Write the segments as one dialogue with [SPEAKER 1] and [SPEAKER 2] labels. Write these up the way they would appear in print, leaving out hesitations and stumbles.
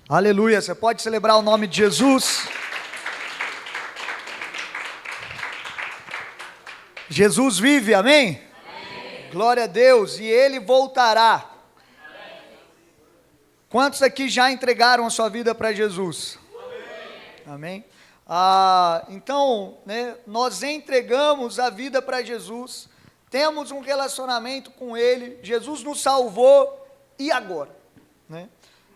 [SPEAKER 1] Aleluia, você pode celebrar o nome de Jesus. Jesus vive, amém? Amém. Glória a Deus, e Ele voltará. Amém. Quantos aqui já entregaram a sua vida para Jesus? Amém? Então, nós entregamos a vida para Jesus, temos um relacionamento com Ele, Jesus nos salvou, e agora?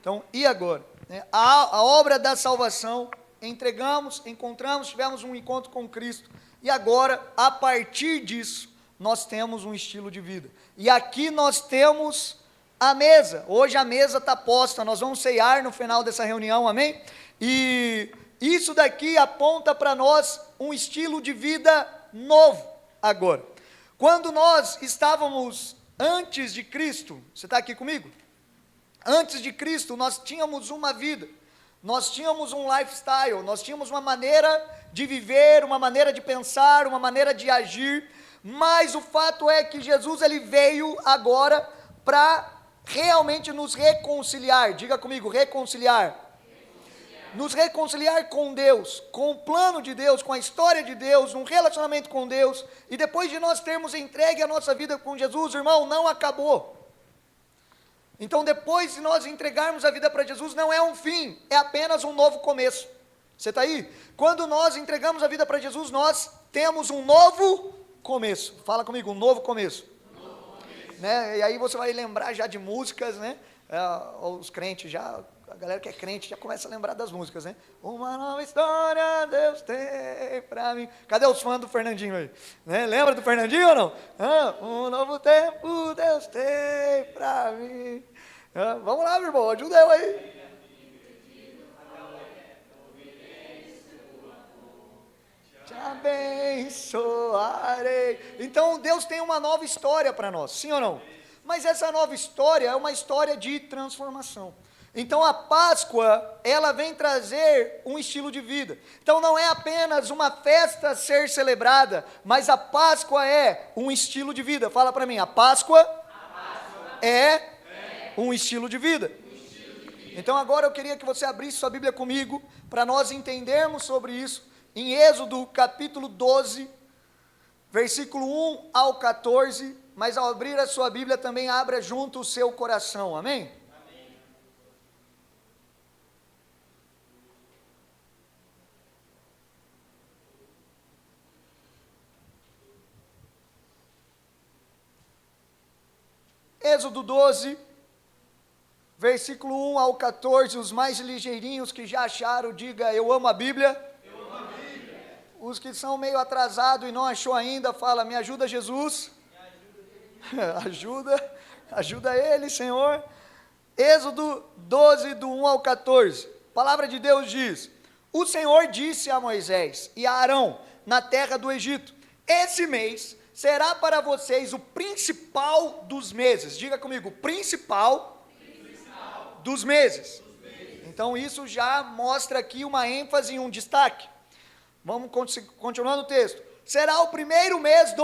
[SPEAKER 1] Então, e agora? A obra da salvação, entregamos, encontramos, tivemos um encontro com Cristo, e agora, a partir disso, nós temos um estilo de vida. E aqui nós temos a mesa. Hoje a mesa está posta, nós vamos ceiar no final dessa reunião, amém? E isso daqui aponta para nós um estilo de vida novo agora. Quando nós estávamos antes de Cristo, você está aqui comigo? Antes de Cristo, nós tínhamos uma vida, nós tínhamos um lifestyle, nós tínhamos uma maneira de viver, uma maneira de pensar, uma maneira de agir, mas o fato é que Jesus ele veio agora para realmente nos reconciliar. Diga comigo, reconciliar. Nos reconciliar com Deus, com o plano de Deus, com a história de Deus, um relacionamento com Deus, e depois de nós termos entregue a nossa vida com Jesus, irmão, não acabou. Então depois de nós entregarmos a vida para Jesus, não é um fim, é apenas um novo começo. Você está aí? Quando nós entregamos a vida para Jesus, nós temos um novo começo. Fala comigo, um novo começo. E aí você vai lembrar já de músicas, os crentes já, a galera que é crente já começa a lembrar das músicas, Uma nova história Deus tem para mim. Cadê os fãs do Fernandinho aí? Lembra do Fernandinho ou não? Um novo tempo Deus tem para mim. Vamos lá, meu irmão, ajuda eu aí. Te abençoarei. Então Deus tem uma nova história para nós, sim ou não? Mas essa nova história é uma história de transformação. Então a Páscoa, ela vem trazer um estilo de vida. Então não é apenas uma festa a ser celebrada, mas a Páscoa é um estilo de vida. Fala para mim, a Páscoa é um estilo de vida. Então agora eu queria que você abrisse sua Bíblia comigo, para nós entendermos sobre isso, em Êxodo capítulo 12, versículo 1 ao 14, mas ao abrir a sua Bíblia também abra junto o seu coração, amém? Êxodo 12, versículo 1 ao 14, os mais ligeirinhos que já acharam, diga, eu amo a Bíblia. Eu amo a Bíblia. Os que são meio atrasados e não achou ainda, fala, me ajuda Jesus. Me ajuda, ajuda ele, Senhor. Êxodo 12, do 1 ao 14, a palavra de Deus diz, o Senhor disse a Moisés e a Arão, na terra do Egito, esse mês será para vocês o principal dos meses. Diga comigo, principal dos meses. Então isso já mostra aqui uma ênfase e um destaque. Vamos continuando o texto. Será o primeiro mês do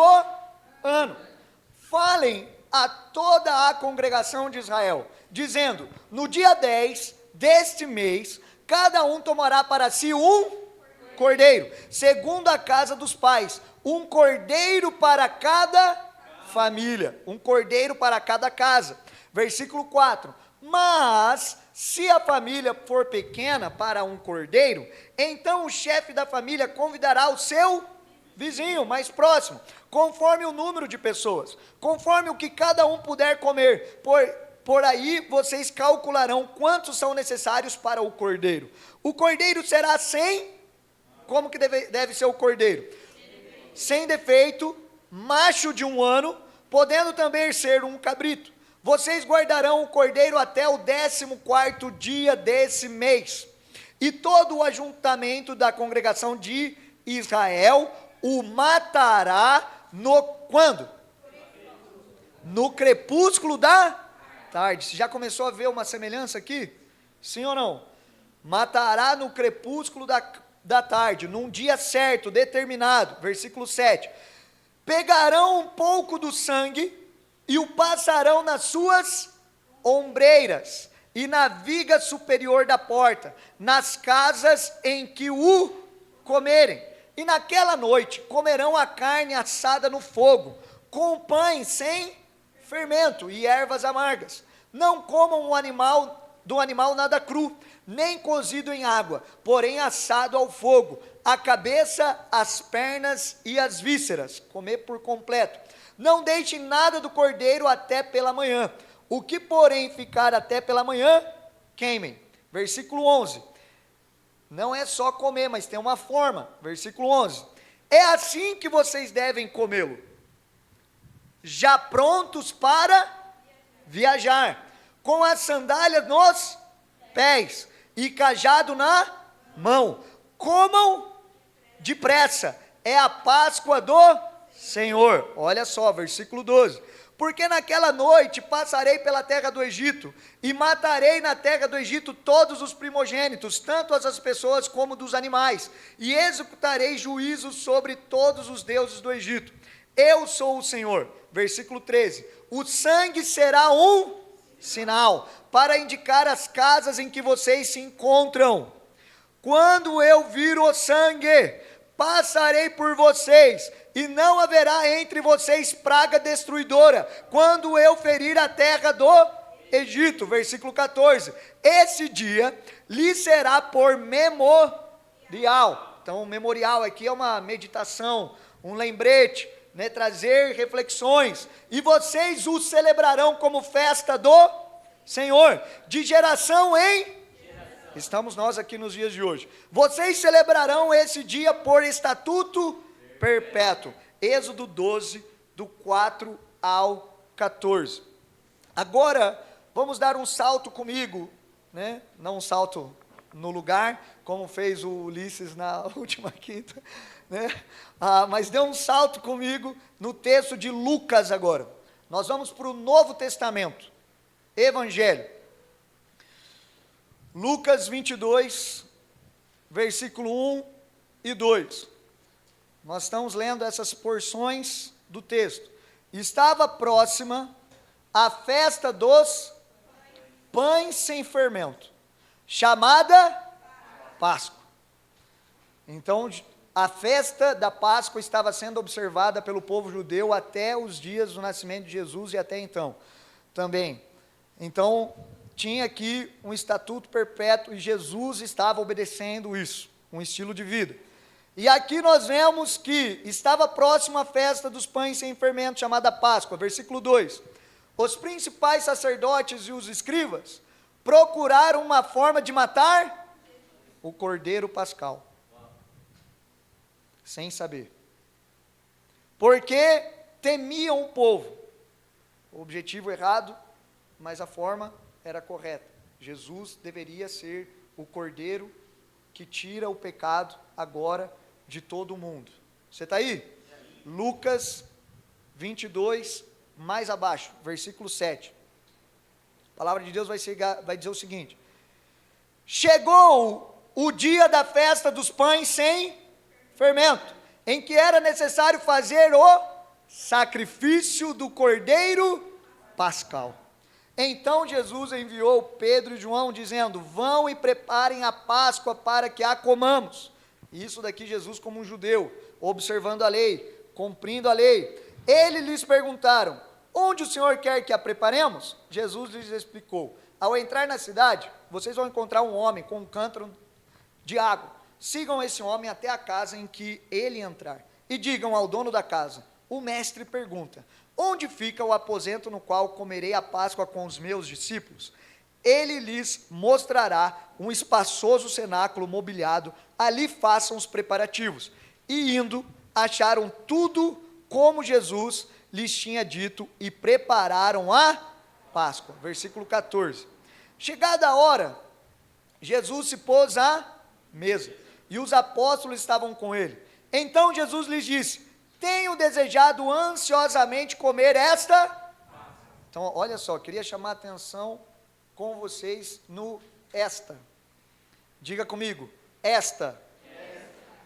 [SPEAKER 1] ano. Falem a toda a congregação de Israel, dizendo, no dia 10 deste mês, cada um tomará para si um cordeiro, segundo a casa dos pais, um cordeiro para cada família, um cordeiro para cada casa. Versículo 4, mas se a família for pequena para um cordeiro, então o chefe da família convidará o seu vizinho mais próximo, conforme o número de pessoas, conforme o que cada um puder comer, por aí vocês calcularão quantos são necessários para o cordeiro. O cordeiro será como que deve ser o cordeiro? Sem defeito, macho de 1 ano, podendo também ser um cabrito. Vocês guardarão o cordeiro até o 14º dia desse mês, e todo o ajuntamento da congregação de Israel o matará quando? No crepúsculo da tarde. Você já começou a ver uma semelhança aqui? Sim ou não? Matará no crepúsculo da tarde, num dia certo, determinado, versículo 7, pegarão um pouco do sangue e o passarão nas suas ombreiras, e na viga superior da porta, nas casas em que o comerem. E naquela noite comerão a carne assada no fogo, com pães sem fermento e ervas amargas. Não comam do animal nada cru, nem cozido em água, porém assado ao fogo, a cabeça, as pernas e as vísceras, comer por completo. Não deixem nada do cordeiro até pela manhã. O que, porém, ficar até pela manhã, queimem. Versículo 11. Não é só comer, mas tem uma forma. Versículo 11. É assim que vocês devem comê-lo, já prontos para viajar, com as sandálias nos pés e cajado na mão. Comam depressa, é a Páscoa do Senhor. Olha só, versículo 12. Porque naquela noite passarei pela terra do Egito, e matarei na terra do Egito todos os primogênitos, tanto as pessoas como dos animais, e executarei juízo sobre todos os deuses do Egito. Eu sou o Senhor. Versículo 13. O sangue será um sinal, para indicar as casas em que vocês se encontram. Quando eu vir o sangue, passarei por vocês, e não haverá entre vocês praga destruidora, quando eu ferir a terra do Egito. Versículo 14. Esse dia lhe será por memorial. Então, o memorial aqui é uma meditação, um lembrete, né, trazer reflexões, e vocês o celebrarão como festa do Senhor, de geração em geração. Estamos nós aqui nos dias de hoje. Vocês celebrarão esse dia por estatuto perpétuo. Êxodo 12, do 4 ao 14. Agora, vamos dar um salto comigo, né? Não um salto no lugar, como fez o Ulisses na última quinta, né? Mas dê um salto comigo no texto de Lucas agora. Nós vamos para o Novo Testamento, Evangelho. Lucas 22, versículo 1 e 2. Nós estamos lendo essas porções do texto. Estava próxima a festa dos pães sem fermento, chamada Páscoa. Então, a festa da Páscoa estava sendo observada pelo povo judeu até os dias do nascimento de Jesus e até então também. Então, tinha aqui um estatuto perpétuo e Jesus estava obedecendo isso, um estilo de vida. E aqui nós vemos que estava próximo a festa dos pães sem fermento, chamada Páscoa. Versículo 2. Os principais sacerdotes e os escribas procuraram uma forma de matar o cordeiro pascal, sem saber, porque temiam o povo. O objetivo errado, mas a forma era correta. Jesus deveria ser o cordeiro que tira o pecado agora de todo o mundo. Você está aí? Lucas 22, mais abaixo, versículo 7. A palavra de Deus vai dizer o seguinte: chegou o dia da festa dos pães sem fermento, em que era necessário fazer o sacrifício do cordeiro pascal. Então Jesus enviou Pedro e João, dizendo: vão e preparem a Páscoa para que a comamos. Isso daqui Jesus como um judeu, observando a lei, cumprindo a lei. Eles lhes perguntaram: onde o Senhor quer que a preparemos? Jesus lhes explicou: ao entrar na cidade, vocês vão encontrar um homem com um cântaro de água. Sigam esse homem até a casa em que ele entrar, e digam ao dono da casa: o mestre pergunta: onde fica o aposento no qual comerei a Páscoa com os meus discípulos? Ele lhes mostrará um espaçoso cenáculo mobiliado, ali façam os preparativos. E indo, acharam tudo como Jesus lhes tinha dito, e prepararam a Páscoa. Versículo 14. Chegada a hora, Jesus se pôs à mesa, e os apóstolos estavam com ele. Então Jesus lhes disse: tenho desejado ansiosamente comer esta. Então, olha só, queria chamar a atenção com vocês no esta. Diga comigo, esta.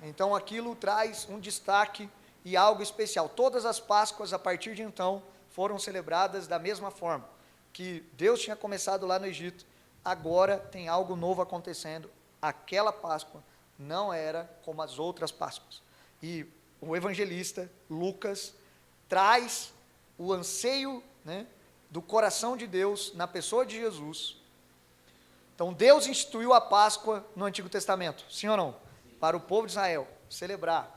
[SPEAKER 1] Então, aquilo traz um destaque e algo especial. Todas as Páscoas, a partir de então, foram celebradas da mesma forma, que Deus tinha começado lá no Egito, agora tem algo novo acontecendo. Aquela Páscoa não era como as outras Páscoas. E o evangelista Lucas traz o anseio, né, do coração de Deus na pessoa de Jesus. Então Deus instituiu a Páscoa no Antigo Testamento, sim ou não? Para o povo de Israel celebrar.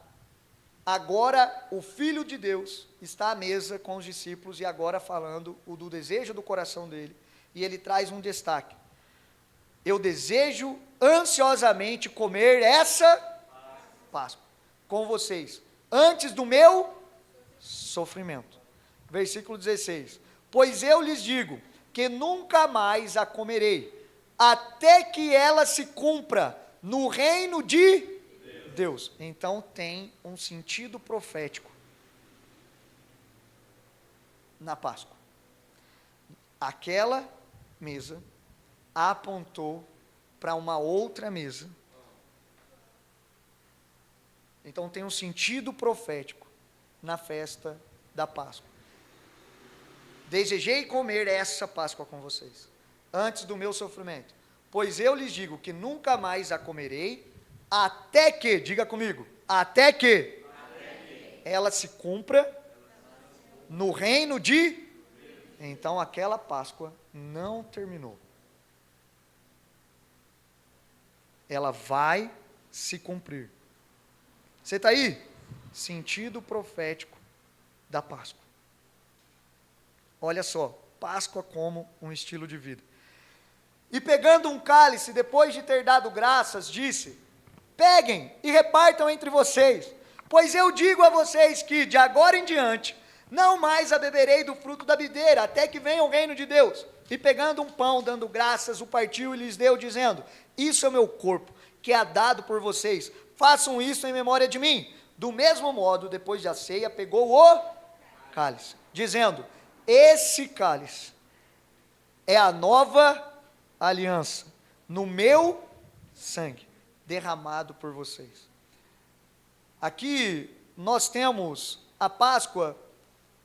[SPEAKER 1] Agora o Filho de Deus está à mesa com os discípulos e agora falando do desejo do coração dele. E ele traz um destaque. Eu desejo ansiosamente comer essa Páscoa com vocês, antes do meu sofrimento. Versículo 16. Pois eu lhes digo que nunca mais a comerei, até que ela se cumpra no reino de Deus. Então tem um sentido profético na Páscoa. Aquela mesa apontou para uma outra mesa. Então tem um sentido profético na festa da Páscoa. Desejei comer essa Páscoa com vocês, antes do meu sofrimento, pois eu lhes digo que nunca mais a comerei, até que, diga comigo, até que ela se cumpra no reino de... Então aquela Páscoa não terminou. Ela vai se cumprir. Você está aí? Sentido profético da Páscoa. Olha só, Páscoa como um estilo de vida. E pegando um cálice, depois de ter dado graças, disse: peguem e repartam entre vocês, pois eu digo a vocês que, de agora em diante, não mais a beberei do fruto da videira, até que venha o reino de Deus. E pegando um pão, dando graças, o partiu e lhes deu, dizendo: isso é o meu corpo, que é dado por vocês, façam isso em memória de mim. Do mesmo modo, depois da ceia, pegou o cálice, dizendo: esse cálice é a nova aliança, no meu sangue, derramado por vocês. Aqui nós temos a Páscoa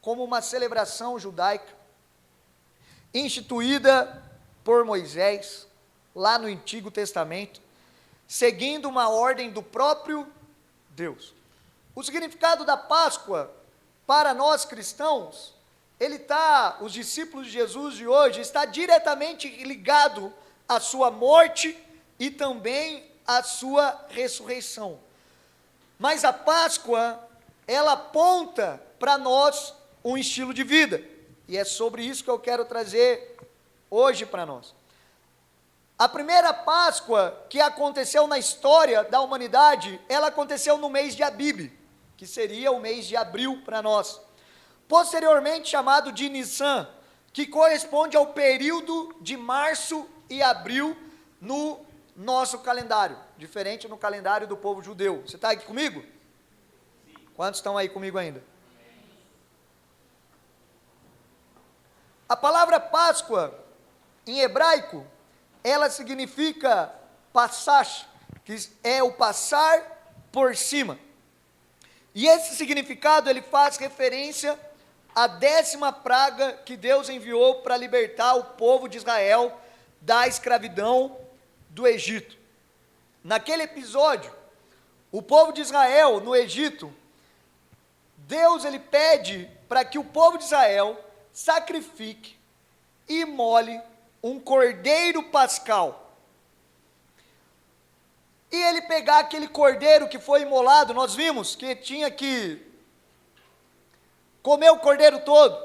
[SPEAKER 1] como uma celebração judaica, instituída por Moisés, lá no Antigo Testamento, seguindo uma ordem do próprio Deus. O significado da Páscoa, para nós cristãos, os discípulos de Jesus de hoje, está diretamente ligado à sua morte e também à sua ressurreição. Mas a Páscoa, ela aponta para nós um estilo de vida, e é sobre isso que eu quero trazer hoje para nós. A primeira Páscoa que aconteceu na história da humanidade, ela aconteceu no mês de Abib, que seria o mês de abril para nós. Posteriormente chamado de Nissan, que corresponde ao período de março e abril no nosso calendário, diferente no calendário do povo judeu. Você está aqui comigo? Sim. Quantos estão aí comigo ainda? A palavra Páscoa, em hebraico, ela significa passash, que é o passar por cima. E esse significado, ele faz referência à 10ª praga que Deus enviou para libertar o povo de Israel da escravidão do Egito. Naquele episódio, o povo de Israel no Egito, Deus ele pede para que o povo de Israel sacrifique e imole um cordeiro pascal. E ele pegar aquele cordeiro que foi imolado, nós vimos que tinha que comer o cordeiro todo.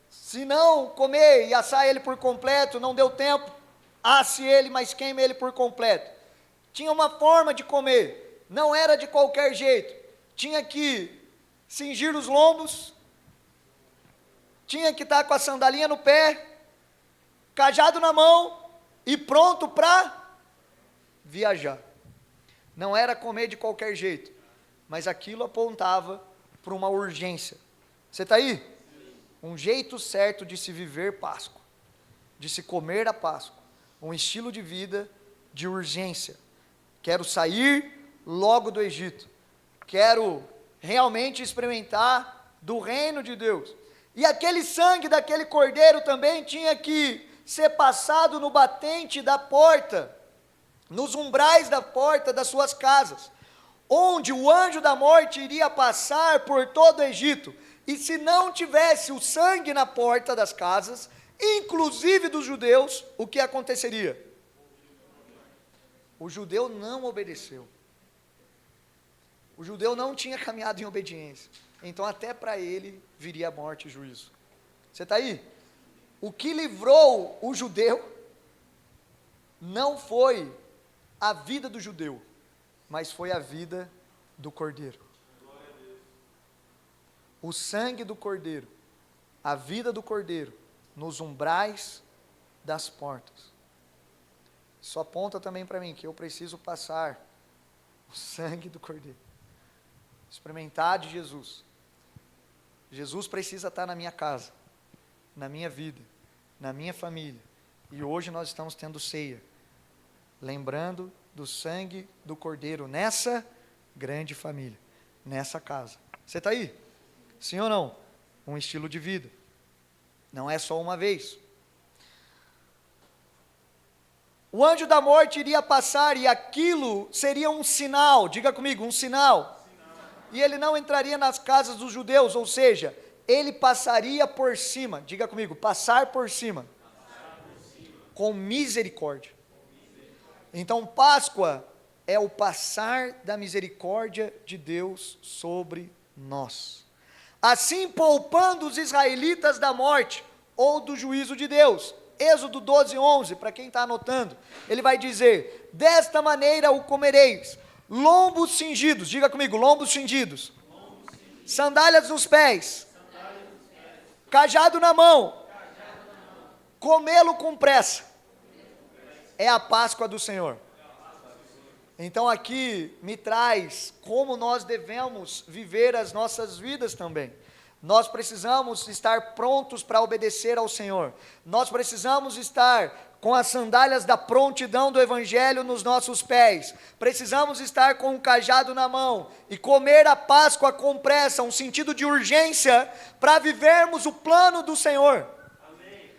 [SPEAKER 1] Se não comer e assar ele por completo, não deu tempo, asse ele, mas queime ele por completo. Tinha uma forma de comer, não era de qualquer jeito. Tinha que cingir os lombos, tinha que estar com a sandalinha no pé, cajado na mão e pronto para viajar. Não era comer de qualquer jeito, mas aquilo apontava para uma urgência. Você está aí? Um jeito certo de se viver Páscoa, de se comer a Páscoa, um estilo de vida de urgência. Quero sair logo do Egito, quero realmente experimentar do reino de Deus. E aquele sangue daquele cordeiro também tinha que ser passado no batente da porta, nos umbrais da porta das suas casas, onde o anjo da morte iria passar por todo o Egito, e se não tivesse o sangue na porta das casas, inclusive dos judeus, o que aconteceria? O judeu não obedeceu. O judeu não tinha caminhado em obediência. Então até para ele viria a morte e juízo. Você está aí? O que livrou o judeu não foi a vida do judeu, mas foi a vida do cordeiro. O sangue do cordeiro, a vida do cordeiro, nos umbrais das portas. Isso aponta também para mim que eu preciso passar o sangue do cordeiro, experimentar de Jesus. Jesus precisa estar na minha casa, na minha vida, na minha família. E hoje nós estamos tendo ceia, lembrando do sangue do cordeiro nessa grande família, nessa casa. Você está aí? Sim ou não? Um estilo de vida. Não é só uma vez. O anjo da morte iria passar e aquilo seria um sinal, diga comigo, um sinal. E ele não entraria nas casas dos judeus, ou seja, ele passaria por cima, diga comigo, passar por cima. Com misericórdia. Então Páscoa é o passar da misericórdia de Deus sobre nós. Assim poupando os israelitas da morte ou do juízo de Deus. Êxodo 12, 11, para quem está anotando, ele vai dizer, desta maneira o comereis, lombos cingidos, diga comigo, lombos cingidos, sandálias nos pés, cajado na mão, comê-lo com pressa, é a Páscoa do Senhor. Então aqui me traz como nós devemos viver as nossas vidas também. Nós precisamos estar prontos para obedecer ao Senhor. Nós precisamos estar com as sandálias da prontidão do Evangelho nos nossos pés. Precisamos estar com o cajado na mão e comer a Páscoa com pressa, um sentido de urgência para vivermos o plano do Senhor. Amém.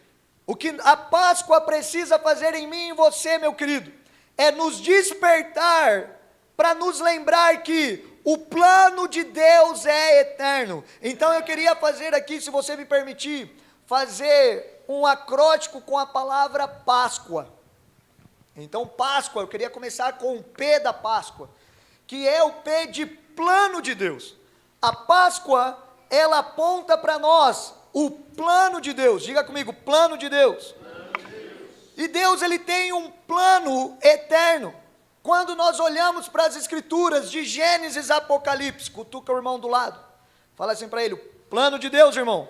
[SPEAKER 1] O que a Páscoa precisa fazer em mim e em você, meu querido, é nos despertar para nos lembrar que o plano de Deus é eterno. Então eu queria fazer aqui, se você me permitir, fazer um acróstico com a palavra Páscoa. Então Páscoa, eu queria começar com o P da Páscoa, que é o P de plano de Deus. A Páscoa, ela aponta para nós o plano de Deus. Diga comigo, plano de Deus. E Deus, ele tem um plano eterno. Quando nós olhamos para as escrituras de Gênesis a Apocalipse, cutuca o irmão do lado, fala assim para ele, plano de Deus, irmão.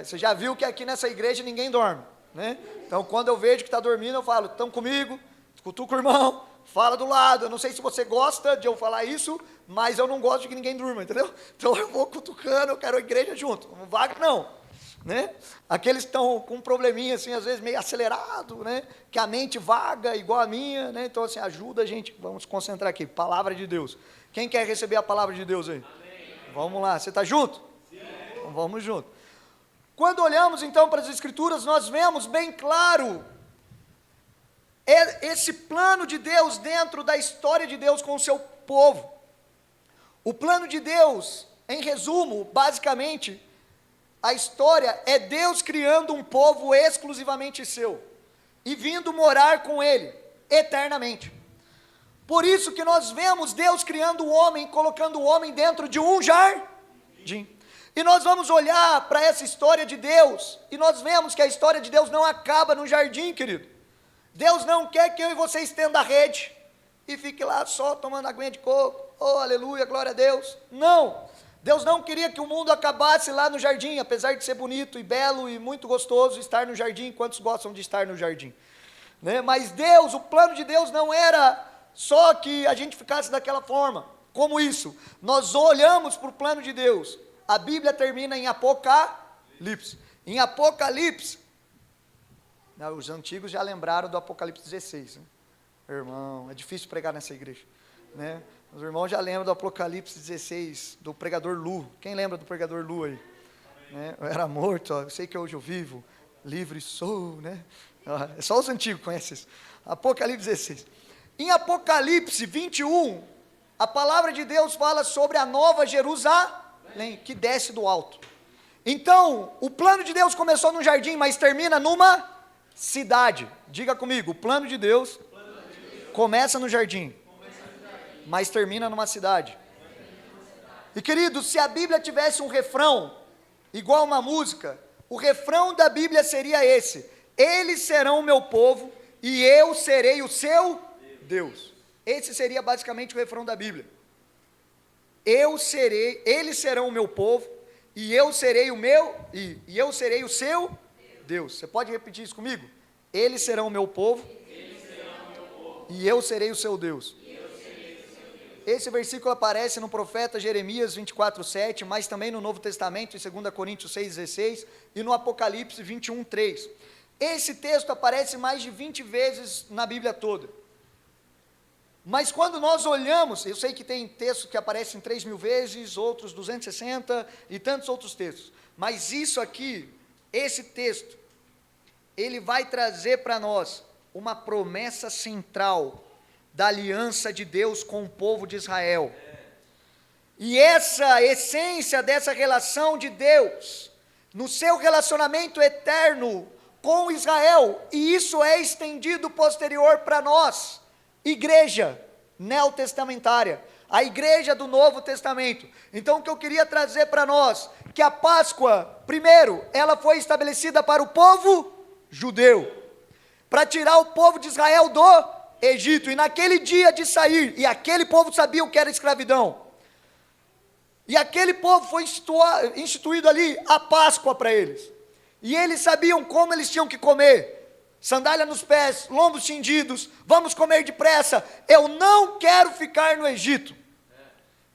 [SPEAKER 1] Você já viu que aqui nessa igreja ninguém dorme, né? Então quando eu vejo que está dormindo, eu falo, estão comigo, cutuca o irmão, fala do lado. Eu não sei se você gosta de eu falar isso, mas eu não gosto de que ninguém durma, entendeu? Então eu vou cutucando, eu quero a igreja junto, não vaga não. Né? Aqueles que estão com um probleminha assim, às vezes meio acelerado, né? Que a mente vaga igual a minha, né? Então assim, ajuda a gente, vamos se concentrar aqui, palavra de Deus. Quem quer receber a palavra de Deus aí? Amém. Vamos lá, você está junto? Sim. Então vamos junto. Quando olhamos então para as escrituras, nós vemos bem claro esse plano de Deus dentro da história de Deus com o seu povo. O plano de Deus, em resumo, basicamente, a história é Deus criando um povo exclusivamente seu e vindo morar com ele eternamente. Por isso que nós vemos Deus criando o homem, colocando o homem dentro de um jardim. E nós vamos olhar para essa história de Deus e nós vemos que a história de Deus não acaba no jardim, querido. Deus não quer que eu e você estenda a rede e fique lá só tomando aguinha de coco. Oh, aleluia, glória a Deus. Não. Deus não queria que o mundo acabasse lá no jardim, apesar de ser bonito e belo e muito gostoso estar no jardim. Quantos gostam de estar no jardim? Né? Mas Deus, o plano de Deus não era só que a gente ficasse daquela forma. Como isso? Nós olhamos para o plano de Deus. A Bíblia termina em Apocalipse. Em Apocalipse, os antigos já lembraram do Apocalipse 16. Né? Irmão, é difícil pregar nessa igreja. Né? Os irmãos já lembram do Apocalipse 16, do pregador Lu. Quem lembra do pregador Lu aí? Né? Eu era morto, ó, eu sei que hoje eu vivo. livre sou, né? É só os antigos conhecem isso. Apocalipse 16. Em Apocalipse 21, a palavra de Deus fala sobre a nova Jerusalém, que desce do alto. Então, o plano de Deus começou num jardim, mas termina numa cidade. Diga comigo, o plano de Deus começa no jardim, mas termina numa cidade. E querido, se a Bíblia tivesse um refrão, igual uma música, o refrão da Bíblia seria esse: eles serão o meu povo e eu serei o seu Deus. Esse seria basicamente o refrão da Bíblia. Eles serão o meu povo e eu serei eu serei o seu Deus. Você pode repetir isso comigo? Eles serão o meu povo e eu serei o seu Deus. Esse versículo aparece no profeta Jeremias 24:7, mas também no Novo Testamento, em 2 Coríntios 6:16 e no Apocalipse 21:3. Esse texto aparece mais de 20 vezes na Bíblia toda. Mas quando nós olhamos, eu sei que tem textos que aparecem 3.000 vezes, outros 260 e tantos outros textos, mas isso aqui, esse texto, ele vai trazer para nós uma promessa central da aliança de Deus com o povo de Israel. E essa essência dessa relação de Deus, no seu relacionamento eterno com Israel, e isso é estendido posterior para nós, igreja neotestamentária, a igreja do Novo Testamento. Então o que eu queria trazer para nós, que a Páscoa, primeiro, ela foi estabelecida para o povo judeu, para tirar o povo de Israel do Egito, e naquele dia de sair, e aquele povo sabia o que era escravidão, e aquele povo foi instituído ali a Páscoa para eles, e eles sabiam como eles tinham que comer: sandália nos pés, lombos cingidos, vamos comer depressa. Eu não quero ficar no Egito,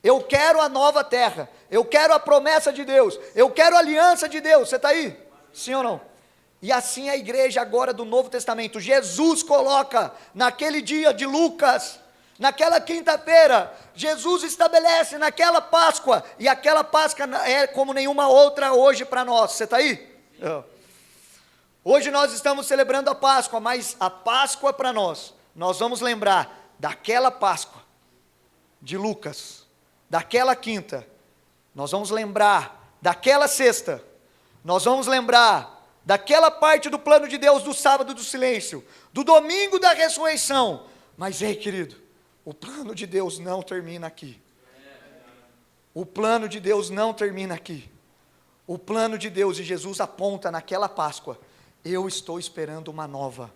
[SPEAKER 1] eu quero a nova terra, eu quero a promessa de Deus, eu quero a aliança de Deus. Você está aí? Sim ou não? E assim a igreja agora do Novo Testamento, Jesus coloca naquele dia de Lucas, naquela quinta-feira, Jesus estabelece naquela Páscoa, e aquela Páscoa é como nenhuma outra hoje para nós. Você está aí? Hoje nós estamos celebrando a Páscoa, mas a Páscoa para nós vamos lembrar daquela Páscoa de Lucas, daquela quinta, nós vamos lembrar daquela sexta, nós vamos lembrar daquela parte do plano de Deus do sábado do silêncio, do domingo da ressurreição. Mas ei, querido, o plano de Deus não termina aqui. O plano de Deus não termina aqui. O plano de Deus, e Jesus aponta naquela Páscoa: eu estou esperando uma nova.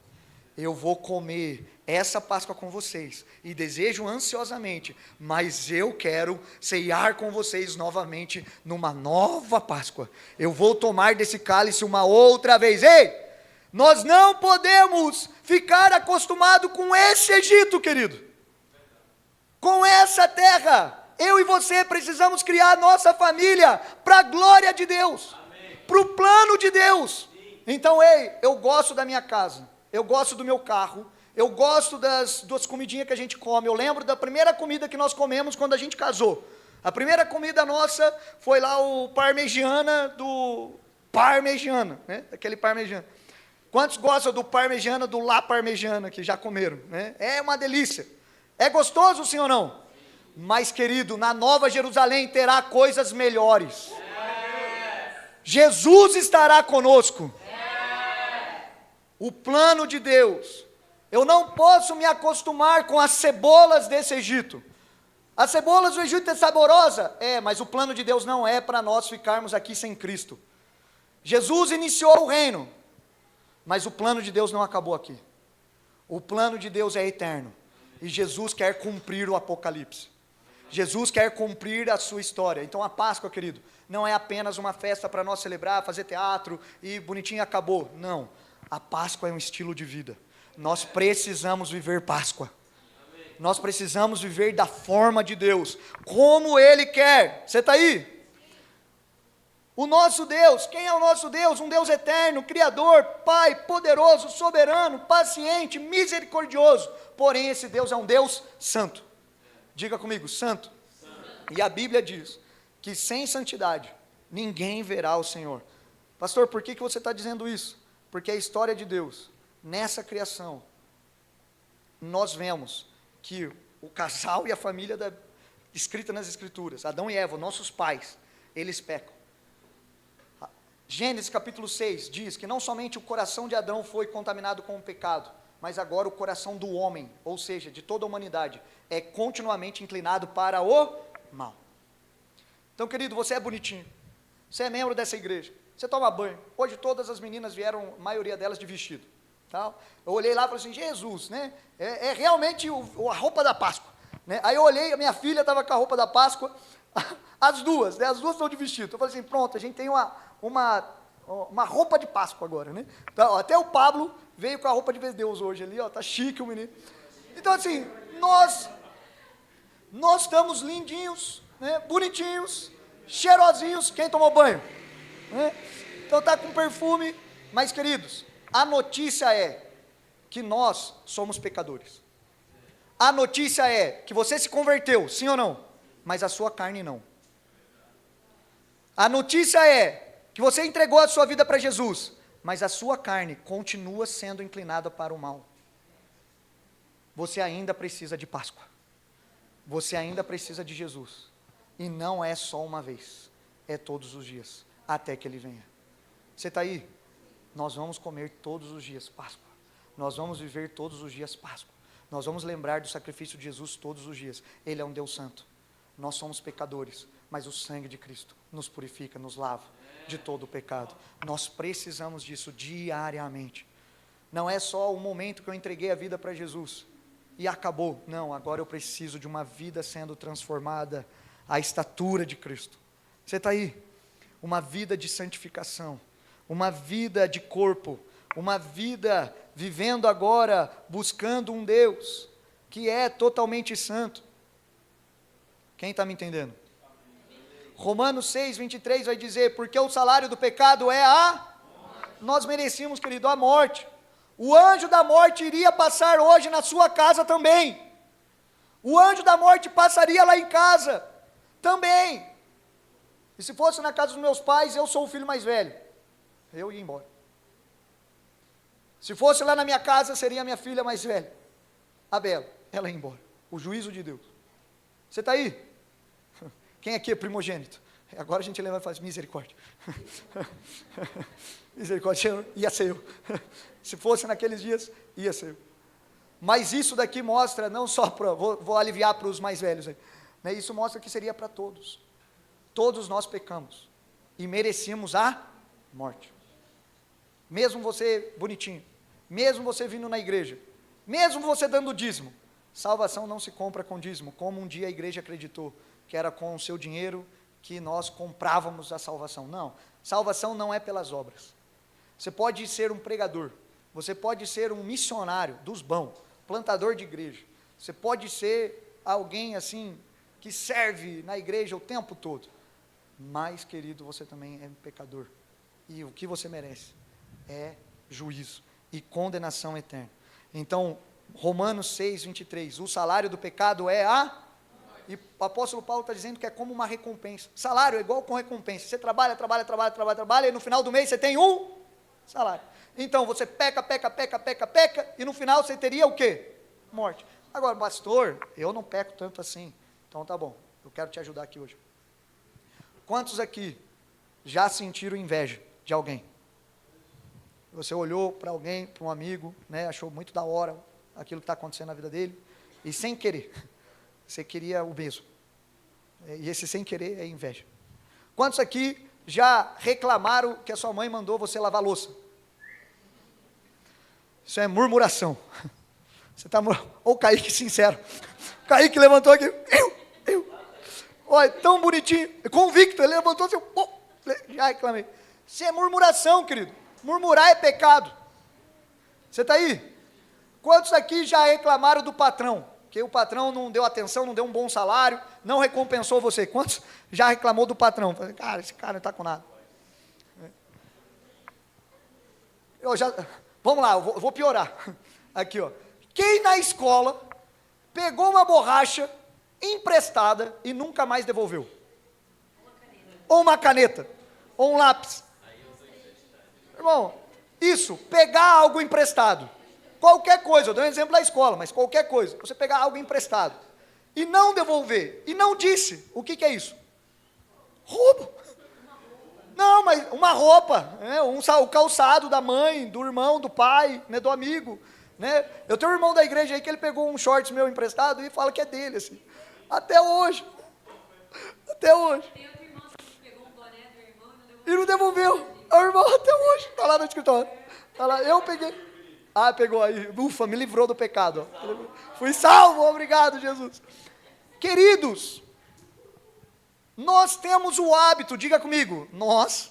[SPEAKER 1] Eu vou comer essa Páscoa com vocês, e desejo ansiosamente, mas eu quero ceiar com vocês novamente numa nova Páscoa. Eu vou tomar desse cálice uma outra vez. Ei, nós não podemos ficar acostumados com esse Egito, querido, com essa terra. Eu e você precisamos criar nossa família para a glória de Deus, para o plano de Deus. Então, ei, eu gosto da minha casa, eu gosto do meu carro, eu gosto das comidinhas que a gente come. Eu lembro da primeira comida que nós comemos quando a gente casou. A primeira comida nossa foi lá o parmegiana, né? Aquele parmegiana. Quantos gostam do parmegiana, do lá parmegiana, que já comeram, né? É uma delícia. É gostoso, sim ou não? Mas, querido, na Nova Jerusalém terá coisas melhores. Jesus estará conosco. O plano de Deus. Eu não posso me acostumar com as cebolas desse Egito. As cebolas do Egito é saborosa? É, mas o plano de Deus não é para nós ficarmos aqui sem Cristo. Jesus iniciou o reino, mas o plano de Deus não acabou aqui. O plano de Deus é eterno, e Jesus quer cumprir o Apocalipse. Jesus quer cumprir a sua história. Então a Páscoa, querido, não é apenas uma festa para nós celebrar, fazer teatro e bonitinho acabou. Não, a Páscoa é um estilo de vida. Nós precisamos viver Páscoa. Nós precisamos viver da forma de Deus, como Ele quer. Você está aí? O nosso Deus, quem é o nosso Deus? Um Deus eterno, Criador, Pai, poderoso, soberano, paciente, misericordioso. Porém, esse Deus é um Deus santo. Diga comigo, santo. E a Bíblia diz que sem santidade ninguém verá o Senhor. Pastor, por que você está dizendo isso? Porque a história de Deus, nessa criação, nós vemos que o casal e a família escrita nas Escrituras, Adão e Eva, nossos pais, eles pecam. Gênesis capítulo 6 diz que não somente o coração de Adão foi contaminado com o pecado, mas agora o coração do homem, ou seja, de toda a humanidade, é continuamente inclinado para o mal. Então, querido, você é bonitinho, você é membro dessa igreja, você toma banho. Hoje todas as meninas vieram, a maioria delas de vestido. Tá? Eu olhei lá e falei assim, Jesus, né? É realmente a roupa da Páscoa. Né? Aí eu olhei, a minha filha estava com a roupa da Páscoa, as duas, né? As duas estão de vestido. Eu falei assim, pronto, a gente tem uma roupa de Páscoa agora, né? Então, ó, até o Pablo veio com a roupa de Deus hoje ali, ó, tá chique o menino. Então assim, nós estamos lindinhos, né? Bonitinhos, cheirosinhos, quem tomou banho? Né? Então tá com perfume, mas queridos, a notícia é que nós somos pecadores. A notícia é que você se converteu, sim ou não? Mas a sua carne não. A notícia é que você entregou a sua vida para Jesus, mas a sua carne continua sendo inclinada para o mal. Você ainda precisa de Páscoa. Você ainda precisa de Jesus. E não é só uma vez, é todos os dias, até que Ele venha. Você está aí? Nós vamos comer todos os dias Páscoa. Nós vamos viver todos os dias Páscoa. Nós vamos lembrar do sacrifício de Jesus todos os dias. Ele é um Deus santo. Nós somos pecadores, mas o sangue de Cristo nos purifica, nos lava de todo o pecado. Nós precisamos disso diariamente. Não é só o momento que eu entreguei a vida para Jesus e acabou. Não, agora eu preciso de uma vida sendo transformada à estatura de Cristo. Você está aí? Uma vida de santificação, uma vida de corpo, uma vida vivendo agora, buscando um Deus que é totalmente santo. Quem está me entendendo? Romanos 6, 23 vai dizer, porque o salário do pecado é nós merecíamos, querido, a morte. O anjo da morte iria passar hoje na sua casa também. O anjo da morte passaria lá em casa também. E se fosse na casa dos meus pais, eu sou o filho mais velho, eu ia embora. Se fosse lá na minha casa, seria a minha filha mais velha, a Bela, ela ia embora. O juízo de Deus. Você está aí? Quem aqui é primogênito? Agora a gente lembra e faz misericórdia. Misericórdia, ia ser eu. Se fosse naqueles dias, ia ser eu. Mas isso daqui mostra, não só para, vou aliviar para os mais velhos aí, né? Isso mostra que seria para todos. Todos nós pecamos e merecíamos a morte. Mesmo você bonitinho, mesmo você vindo na igreja, mesmo você dando dízimo, salvação não se compra com dízimo, como um dia a igreja acreditou, que era com o seu dinheiro que nós comprávamos a salvação. Não, salvação não é pelas obras. Você pode ser um pregador, você pode ser um missionário dos bons, plantador de igreja, você pode ser alguém assim, que serve na igreja o tempo todo, mas querido, você também é um pecador, e o que você merece é juízo e condenação eterna. Então, Romanos 6, 23, o salário do pecado é e o apóstolo Paulo está dizendo que é como uma recompensa. Salário é igual com recompensa. Você trabalha, e no final do mês você tem um salário. Então, você peca, e no final você teria o quê? Morte. Agora, pastor, eu não peco tanto assim. Então, tá bom, eu quero te ajudar aqui hoje. Quantos aqui já sentiram inveja de alguém? Você olhou para alguém, para um amigo, né, achou muito da hora aquilo que está acontecendo na vida dele, e sem querer, você queria o mesmo. E esse sem querer é inveja. Quantos aqui já reclamaram que a sua mãe mandou você lavar a louça? Isso é murmuração. Você está olha o Kaique sincero. O Kaique levantou aqui, eu. Olha, tão bonitinho, convicto, ele levantou assim, já reclamei. Isso é murmuração, querido. Murmurar é pecado. Você está aí? Quantos aqui já reclamaram do patrão? Que o patrão não deu atenção, não deu um bom salário, não recompensou você. Quantos já reclamou do patrão? Falei, cara, esse cara não está com nada. Vamos lá, eu vou piorar. Aqui, ó. Quem na escola pegou uma borracha emprestada e nunca mais devolveu? Ou uma caneta, ou um lápis. Irmão, Isso, pegar algo emprestado. Qualquer coisa, eu dou um exemplo da escola, mas qualquer coisa. Você pegar algo emprestado e não devolver, e não disse, o que é isso? Roubo. Não, mas uma roupa, né? O calçado da mãe, do irmão, do pai, né? Do amigo. Né? Eu tenho um irmão da igreja aí que ele pegou um shorts meu emprestado e fala que é dele, assim. Até hoje. Até hoje.
[SPEAKER 2] Tem outro irmão que pegou um boné do irmão
[SPEAKER 1] E não devolveu. O irmão até hoje. Está lá no escritório. Está lá, eu peguei. Ah, pegou aí. Ufa, me livrou do pecado. Ó. Fui salvo, obrigado, Jesus. Queridos, nós temos o hábito, diga comigo, nós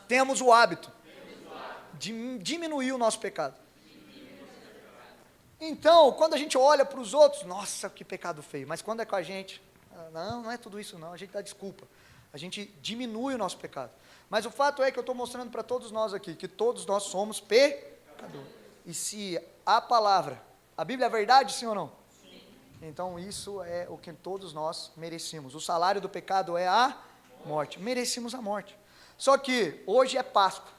[SPEAKER 1] temos o hábito de diminuir o nosso pecado. Então, quando a gente olha para os outros, nossa, que pecado feio, mas quando é com a gente, não é tudo isso não, a gente dá desculpa, a gente diminui o nosso pecado. Mas o fato é que eu estou mostrando para todos nós aqui, que todos nós somos pecadores. E se a palavra, a Bíblia é verdade, sim ou não? Sim. Então isso é o que todos nós merecemos. O salário do pecado é a morte. Merecemos a morte. Só que hoje é Páscoa.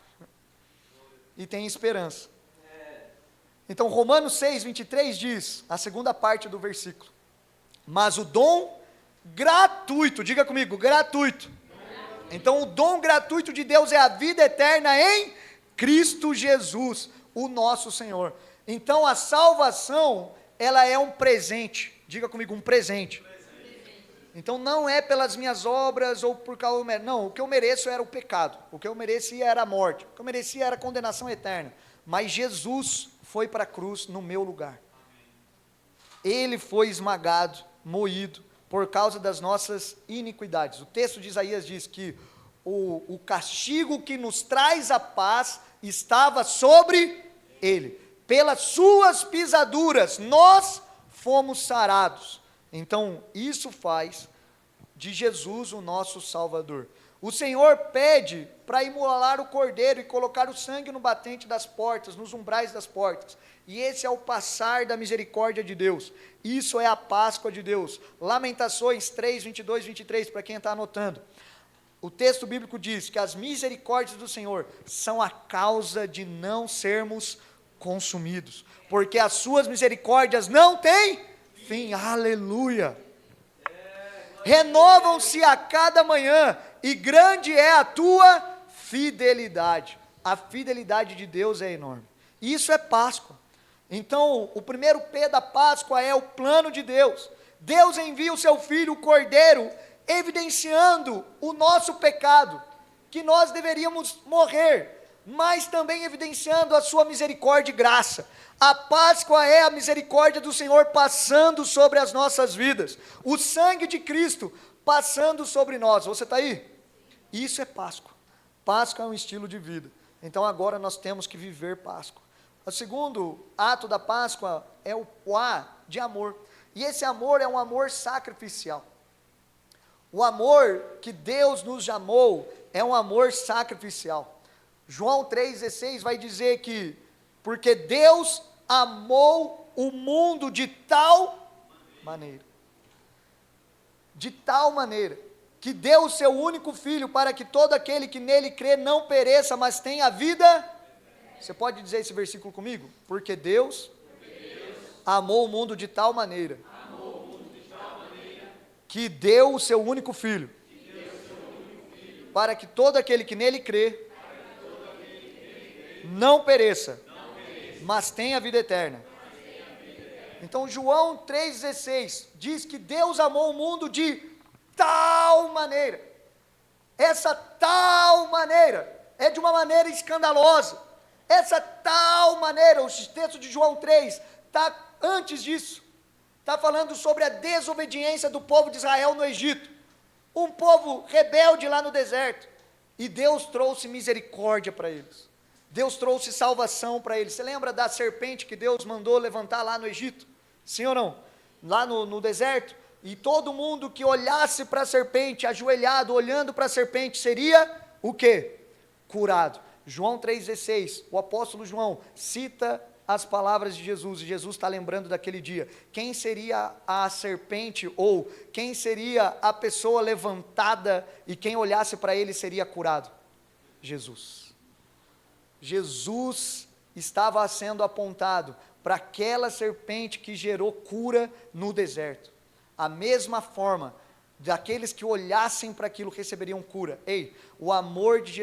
[SPEAKER 1] E tem esperança. Então Romanos 6, 23 diz, a segunda parte do versículo. Mas o dom gratuito, diga comigo, gratuito. Então o dom gratuito de Deus é a vida eterna em Cristo Jesus, o nosso Senhor. Então a salvação, ela é um presente, diga comigo, um presente. Então não é pelas minhas obras ou por causa do... Não, o que eu mereço era o pecado, o que eu merecia era a morte, o que eu merecia era a condenação eterna. Mas Jesus foi para a cruz no meu lugar. Ele foi esmagado, moído, por causa das nossas iniquidades. O texto de Isaías diz que o castigo que nos traz a paz estava sobre ele. Pelas suas pisaduras nós fomos sarados. Então isso faz de Jesus o nosso Salvador. O Senhor pede para imolar o cordeiro e colocar o sangue no batente das portas, nos umbrais das portas. E esse é o passar da misericórdia de Deus. Isso é a Páscoa de Deus. Lamentações 3, 22, 23, para quem está anotando. O texto bíblico diz que as misericórdias do Senhor são a causa de não sermos consumidos. Porque as suas misericórdias não têm fim. Aleluia. Renovam-se a cada manhã, e grande é a tua fidelidade. A fidelidade de Deus é enorme. Isso é Páscoa. Então, o primeiro P da Páscoa é o plano de Deus. Deus envia o seu Filho, o Cordeiro, evidenciando o nosso pecado, que nós deveríamos morrer, mas também evidenciando a sua misericórdia e graça. A Páscoa é a misericórdia do Senhor passando sobre as nossas vidas, o sangue de Cristo passando sobre nós. Você está aí? Isso é Páscoa. Páscoa é um estilo de vida. Então agora nós temos que viver Páscoa. O segundo ato da Páscoa é o A de amor. E esse amor é um amor sacrificial. O amor que Deus nos chamou é um amor sacrificial. João 3,16 vai dizer que, porque Deus amou o mundo de tal maneira, que deu o seu único Filho para que todo aquele que nele crê não pereça, mas tenha a vida. Você pode dizer esse versículo comigo? Porque Deus amou o mundo de tal maneira, que deu o seu único Filho, para que todo aquele que nele crê não pereça, mas tenha a vida eterna. Então João 3,16 diz que Deus amou o mundo de tal maneira. Essa tal maneira é de uma maneira escandalosa. Essa tal maneira, o texto de João 3 está antes disso. Está falando sobre a desobediência do povo de Israel no Egito. Um povo rebelde lá no deserto. E Deus trouxe misericórdia para eles. Deus trouxe salvação para eles. Você lembra da serpente que Deus mandou levantar lá no Egito? Sim ou não? Lá no deserto. E todo mundo que olhasse para a serpente, ajoelhado, olhando para a serpente, seria o quê? Curado. João 3,16, o apóstolo João cita as palavras de Jesus, e Jesus está lembrando daquele dia. Quem seria a serpente, ou quem seria a pessoa levantada, e quem olhasse para ele seria curado? Jesus. Jesus estava sendo apontado para aquela serpente que gerou cura no deserto. A mesma forma, daqueles que olhassem para aquilo receberiam cura. Ei, o amor de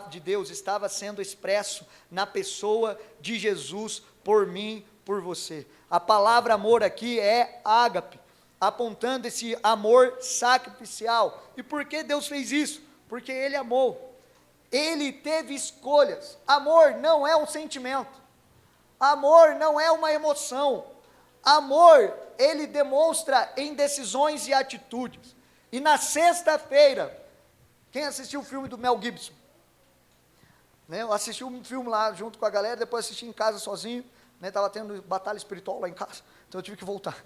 [SPEAKER 1] de Deus estava sendo expresso na pessoa de Jesus por mim, por você. A palavra amor aqui é ágape, apontando esse amor sacrificial. E por que Deus fez isso? Porque Ele amou. Ele teve escolhas. Amor não é um sentimento. Amor não é uma emoção. Amor, ele demonstra em decisões e atitudes. E na sexta-feira, quem assistiu o filme do Mel Gibson? Né, eu assisti um filme lá junto com a galera, depois assisti em casa sozinho. Estava tendo batalha espiritual lá em casa, então eu tive que voltar,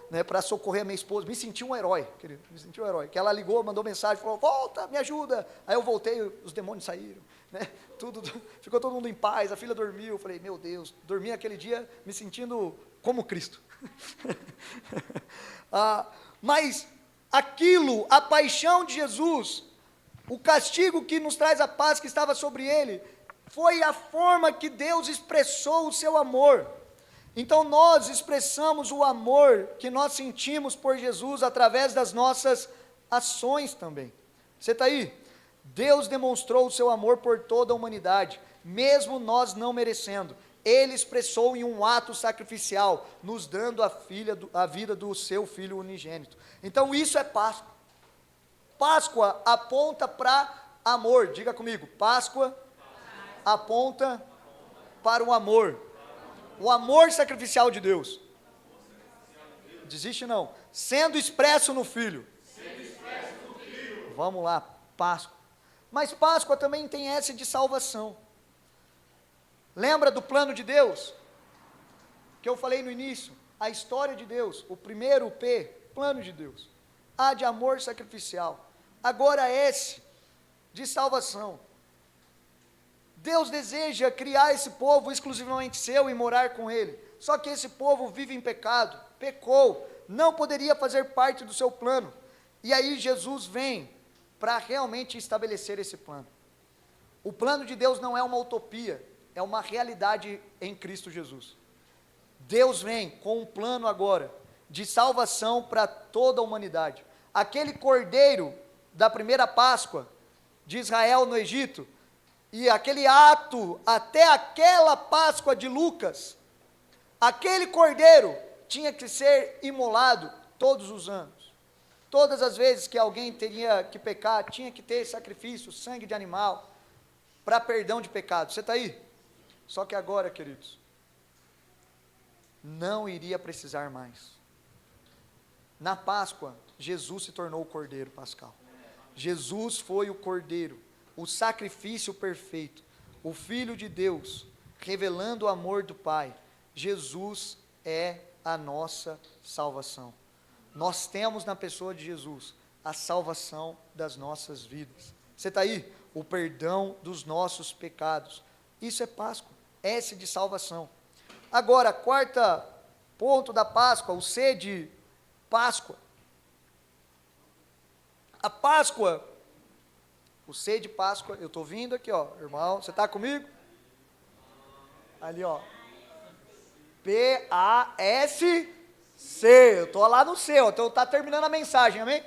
[SPEAKER 1] né, para socorrer a minha esposa. Me senti um herói, querido, me senti um herói. Que ela ligou, mandou mensagem, falou, volta, me ajuda. Aí eu voltei, os demônios saíram, né, ficou todo mundo em paz, a filha dormiu. Eu falei, meu Deus, dormi aquele dia me sentindo como Cristo. Mas aquilo, a paixão de Jesus, o castigo que nos traz a paz que estava sobre ele, foi a forma que Deus expressou o seu amor. Então nós expressamos o amor que nós sentimos por Jesus através das nossas ações também. Você está aí? Deus demonstrou o seu amor por toda a humanidade, mesmo nós não merecendo. Ele expressou em um ato sacrificial, nos dando a vida do seu Filho unigênito. Então isso é Páscoa. Páscoa aponta para amor. Diga comigo, Páscoa aponta para o amor. O amor sacrificial de Deus. Desiste não. Sendo expresso no Filho. Vamos lá, Páscoa. Mas Páscoa também tem essa de salvação. Lembra do plano de Deus? Que eu falei no início, a história de Deus, o primeiro P, plano de Deus. A de amor sacrificial. Agora esse, de salvação. Deus deseja criar esse povo exclusivamente seu e morar com ele. Só que esse povo vive em pecado, pecou, não poderia fazer parte do seu plano. E aí Jesus vem para realmente estabelecer esse plano. O plano de Deus não é uma utopia, é uma realidade em Cristo Jesus. Deus vem com um plano agora de salvação para toda a humanidade. Aquele cordeiro da primeira Páscoa de Israel no Egito, e aquele ato até aquela Páscoa de Lucas, aquele cordeiro tinha que ser imolado todos os anos. Todas as vezes que alguém teria que pecar, tinha que ter sacrifício, sangue de animal, para perdão de pecado. Você está aí? Só que agora, queridos, não iria precisar mais. Na Páscoa, Jesus se tornou o cordeiro pascal. Jesus foi o cordeiro, o sacrifício perfeito, o Filho de Deus, revelando o amor do Pai. Jesus é a nossa salvação. Nós temos na pessoa de Jesus a salvação das nossas vidas. Você está aí? O perdão dos nossos pecados. Isso é Páscoa, S de salvação. Agora, quarta ponto da Páscoa, o C de Páscoa. A Páscoa, o C de Páscoa, eu estou vindo aqui, ó, irmão, você está comigo? Ali, ó, P-A-S-C, eu estou lá no C, ó, então está terminando a mensagem, amém?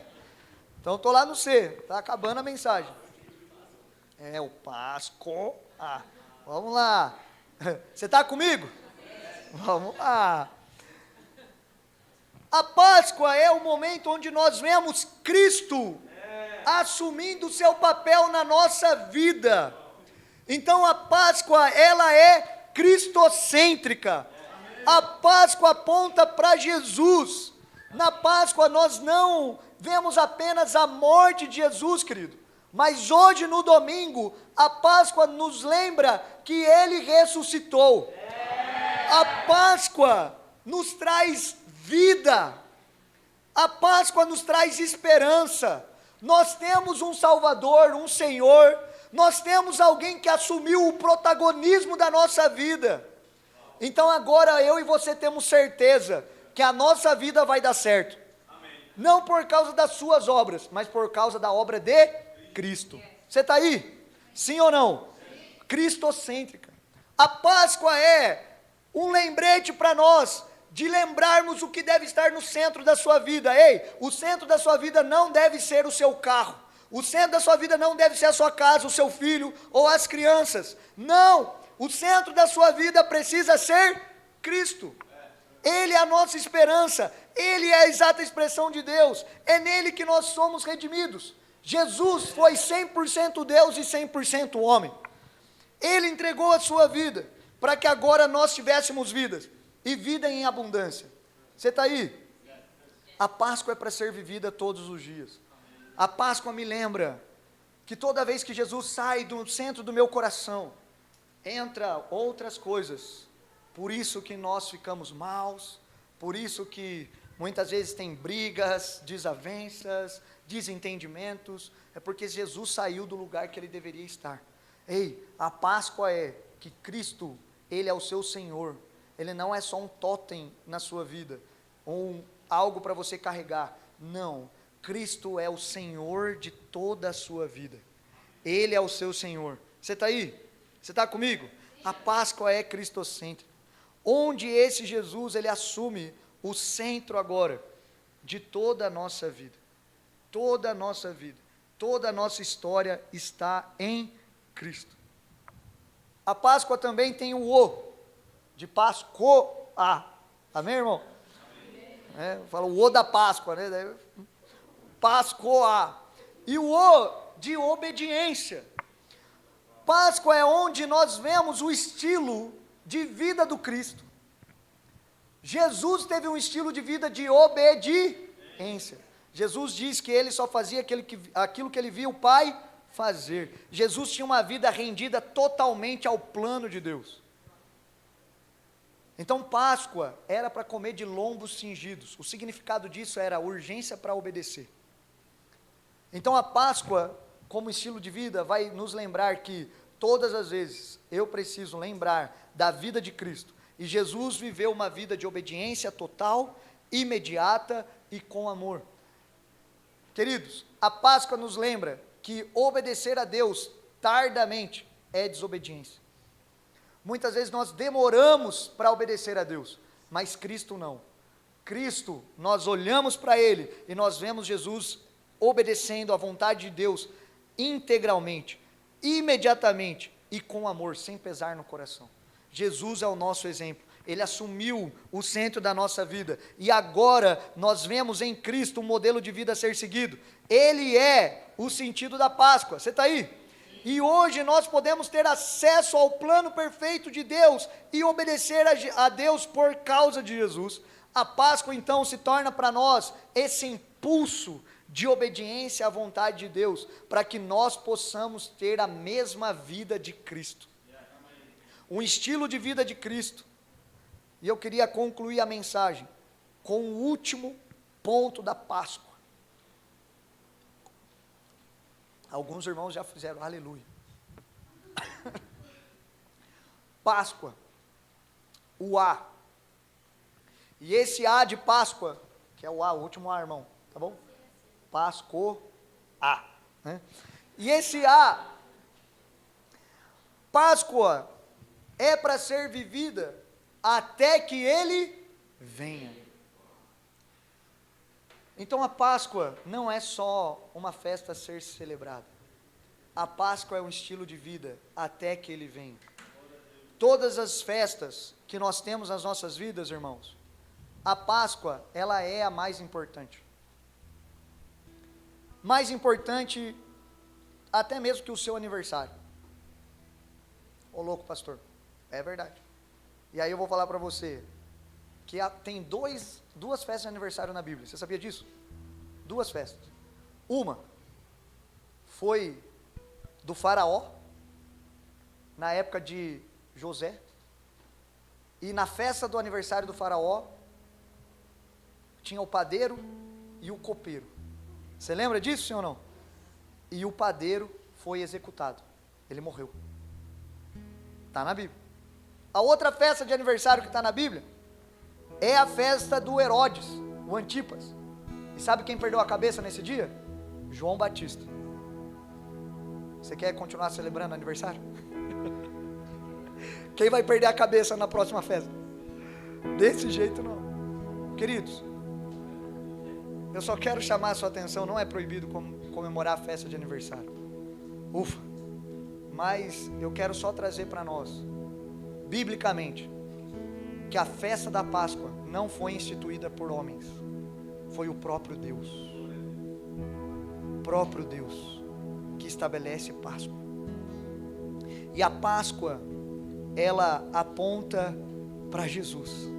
[SPEAKER 1] Então estou lá no C, está acabando a mensagem. É o Páscoa, vamos lá, você está comigo? Vamos lá. A Páscoa é o momento onde nós vemos Cristo assumindo o seu papel na nossa vida. Então a Páscoa, ela é cristocêntrica. A Páscoa aponta para Jesus. Na Páscoa nós não vemos apenas a morte de Jesus, querido, mas hoje no domingo, a Páscoa nos lembra que Ele ressuscitou. A Páscoa nos traz vida. A Páscoa nos traz esperança. Nós temos um Salvador, um Senhor. Nós temos alguém que assumiu o protagonismo da nossa vida. Então agora eu e você temos certeza que a nossa vida vai dar certo. Amém. Não por causa das suas obras, mas por causa da obra de Cristo. Você está aí? Sim ou não? Sim. cristocêntrica. A Páscoa é um lembrete para nós de lembrarmos o que deve estar no centro da sua vida. Ei, o centro da sua vida não deve ser o seu carro. O centro da sua vida não deve ser a sua casa, o seu filho ou as crianças. Não, o centro da sua vida precisa ser Cristo. Ele é a nossa esperança, Ele é a exata expressão de Deus, é nele que nós somos redimidos. Jesus foi 100% Deus e 100% homem. Ele entregou a sua vida para que agora nós tivéssemos vidas e vida em abundância. Você está aí? A Páscoa é para ser vivida todos os dias. A Páscoa me lembra que toda vez que Jesus sai do centro do meu coração, entra outras coisas. Por isso que nós ficamos maus, por isso que muitas vezes tem brigas, desavenças, desentendimentos, é porque Jesus saiu do lugar que ele deveria estar. Ei, a Páscoa é que Cristo, Ele é o seu Senhor, Ele não é só um totem na sua vida, ou algo para você carregar, não, Cristo é o Senhor de toda a sua vida, Ele é o seu Senhor. Você está aí? Você está comigo? A Páscoa é cristocêntrica, onde esse Jesus, Ele assume o centro agora, de toda a nossa vida, toda a nossa vida, toda a nossa história está em Cristo. A Páscoa também tem o O, de Páscoa, amém, irmão? Fala o O da Páscoa, né? Páscoa, e o O de obediência. Páscoa é onde nós vemos o estilo de vida do Cristo. Jesus teve um estilo de vida de obediência. Jesus diz que ele só fazia aquilo que ele via o Pai fazer. Jesus tinha uma vida rendida totalmente ao plano de Deus. Então Páscoa era para comer de lombos cingidos. O significado disso era urgência para obedecer. Então a Páscoa, como estilo de vida, vai nos lembrar que todas as vezes eu preciso lembrar da vida de Cristo. E Jesus viveu uma vida de obediência total, imediata e com amor. Queridos, a Páscoa nos lembra que obedecer a Deus tardamente é desobediência. Muitas vezes nós demoramos para obedecer a Deus, mas Cristo não. Cristo, nós olhamos para Ele e nós vemos Jesus obedecendo à vontade de Deus integralmente, imediatamente e com amor, sem pesar no coração. Jesus é o nosso exemplo, Ele assumiu o centro da nossa vida, e agora nós vemos em Cristo um modelo de vida a ser seguido. Ele é o sentido da Páscoa. Você está aí? E hoje nós podemos ter acesso ao plano perfeito de Deus e obedecer a Deus por causa de Jesus. A Páscoa então se torna para nós esse impulso de obediência à vontade de Deus, para que nós possamos ter a mesma vida de Cristo, um estilo de vida de Cristo. E eu queria concluir a mensagem com o último ponto da Páscoa. Alguns irmãos já fizeram, aleluia. Páscoa, o A. E esse A de Páscoa, que é o A, o último A, irmão, tá bom? Páscoa, né? E esse A, Páscoa, é para ser vivida até que Ele venha. Então a Páscoa não é só uma festa a ser celebrada. A Páscoa é um estilo de vida até que Ele venha. Todas as festas que nós temos nas nossas vidas, irmãos, a Páscoa, ela é a mais importante. Mais importante até mesmo que o seu aniversário. Ô louco, pastor, é verdade. E aí eu vou falar para você que tem duas festas de aniversário na Bíblia. Você sabia disso? 2 festas. Uma foi do faraó, na época de José, e na festa do aniversário do faraó, tinha o padeiro e o copeiro. Você lembra disso, sim ou não? E o padeiro foi executado, ele morreu. Está na Bíblia. A outra festa de aniversário que está na Bíblia é a festa do Herodes, o Antipas. E sabe quem perdeu a cabeça nesse dia? João Batista. Você quer continuar celebrando aniversário? Quem vai perder a cabeça na próxima festa? Desse jeito não. Queridos, eu só quero chamar a sua atenção, não é proibido comemorar a festa de aniversário. Ufa. Mas eu quero só trazer para nós, biblicamente, que a festa da Páscoa não foi instituída por homens. Foi o próprio Deus. O próprio Deus que estabelece Páscoa. E a Páscoa, ela aponta para Jesus.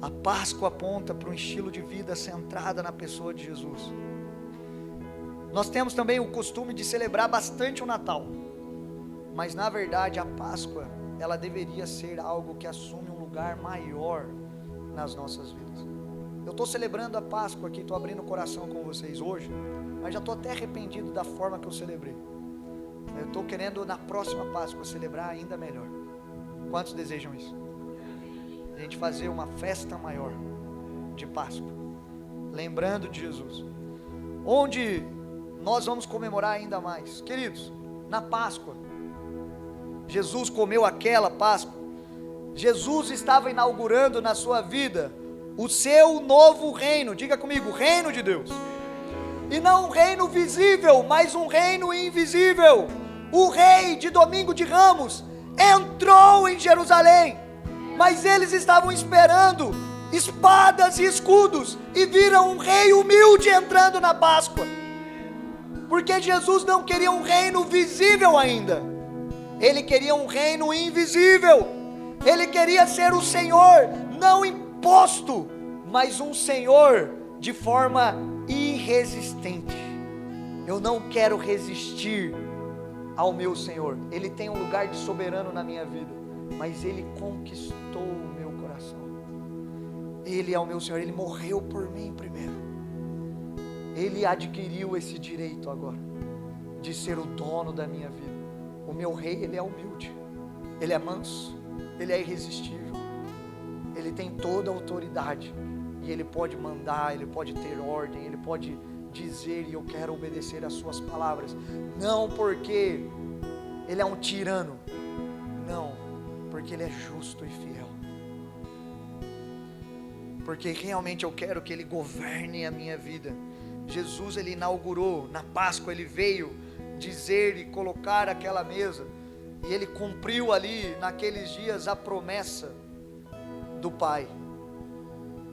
[SPEAKER 1] A Páscoa aponta para um estilo de vida centrada na pessoa de Jesus. Nós temos também o costume de celebrar bastante o Natal. Mas na verdade a Páscoa, ela deveria ser algo que assume um lugar maior nas nossas vidas. Eu estou celebrando a Páscoa aqui, estou abrindo o coração com vocês hoje, mas já estou até arrependido da forma que eu celebrei. Eu estou querendo na próxima Páscoa celebrar ainda melhor. Quantos desejam isso? A gente fazer uma festa maior de Páscoa, lembrando de Jesus, onde nós vamos comemorar ainda mais. Queridos, na Páscoa, Jesus comeu aquela Páscoa, Jesus estava inaugurando na sua vida o seu novo reino. Diga comigo, reino de Deus. E não um reino visível, mas um reino invisível. O rei de Domingo de Ramos entrou em Jerusalém, mas eles estavam esperando espadas e escudos, e viram um rei humilde entrando na Páscoa, porque Jesus não queria um reino visível ainda, ele queria um reino invisível. Ele queria ser o Senhor, não imposto, mas um Senhor de forma irresistente. Eu não quero resistir ao meu Senhor. Ele tem um lugar de soberano na minha vida, mas Ele conquistou o meu coração. Ele é o meu Senhor, Ele morreu por mim primeiro. Ele adquiriu esse direito agora, de ser o dono da minha vida. O meu rei, ele é humilde, ele é manso, ele é irresistível, ele tem toda a autoridade, e ele pode mandar, ele pode ter ordem, ele pode dizer, e eu quero obedecer às suas palavras, não porque ele é um tirano, não, porque ele é justo e fiel, porque realmente eu quero que ele governe a minha vida. Jesus, ele inaugurou, na Páscoa ele veio dizer e colocar aquela mesa, e ele cumpriu ali naqueles dias a promessa do Pai.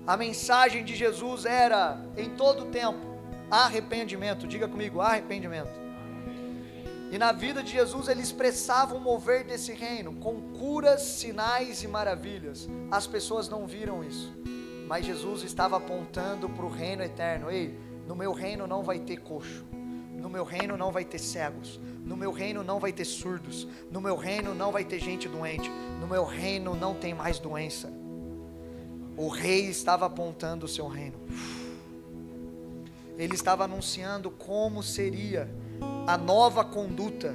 [SPEAKER 1] A mensagem de Jesus era em todo tempo arrependimento. Diga comigo, arrependimento. E na vida de Jesus ele expressava o mover desse reino com curas, sinais e maravilhas. As pessoas não viram isso, mas Jesus estava apontando para o reino eterno. Ei, no meu reino não vai ter coxo, no meu reino não vai ter cegos, no meu reino não vai ter surdos, no meu reino não vai ter gente doente, no meu reino não tem mais doença. O rei estava apontando o seu reino, ele estava anunciando como seria a nova conduta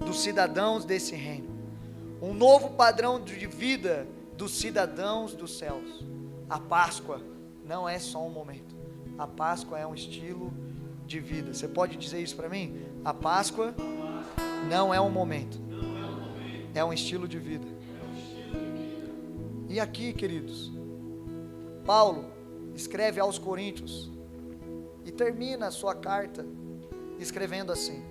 [SPEAKER 1] dos cidadãos desse reino, um novo padrão de vida dos cidadãos dos céus. A Páscoa não é só um momento, a Páscoa é um estilo de vida. Você pode dizer isso para mim? A Páscoa não é um momento, é um estilo de vida. E aqui, queridos, Paulo escreve aos Coríntios e termina a sua carta escrevendo assim: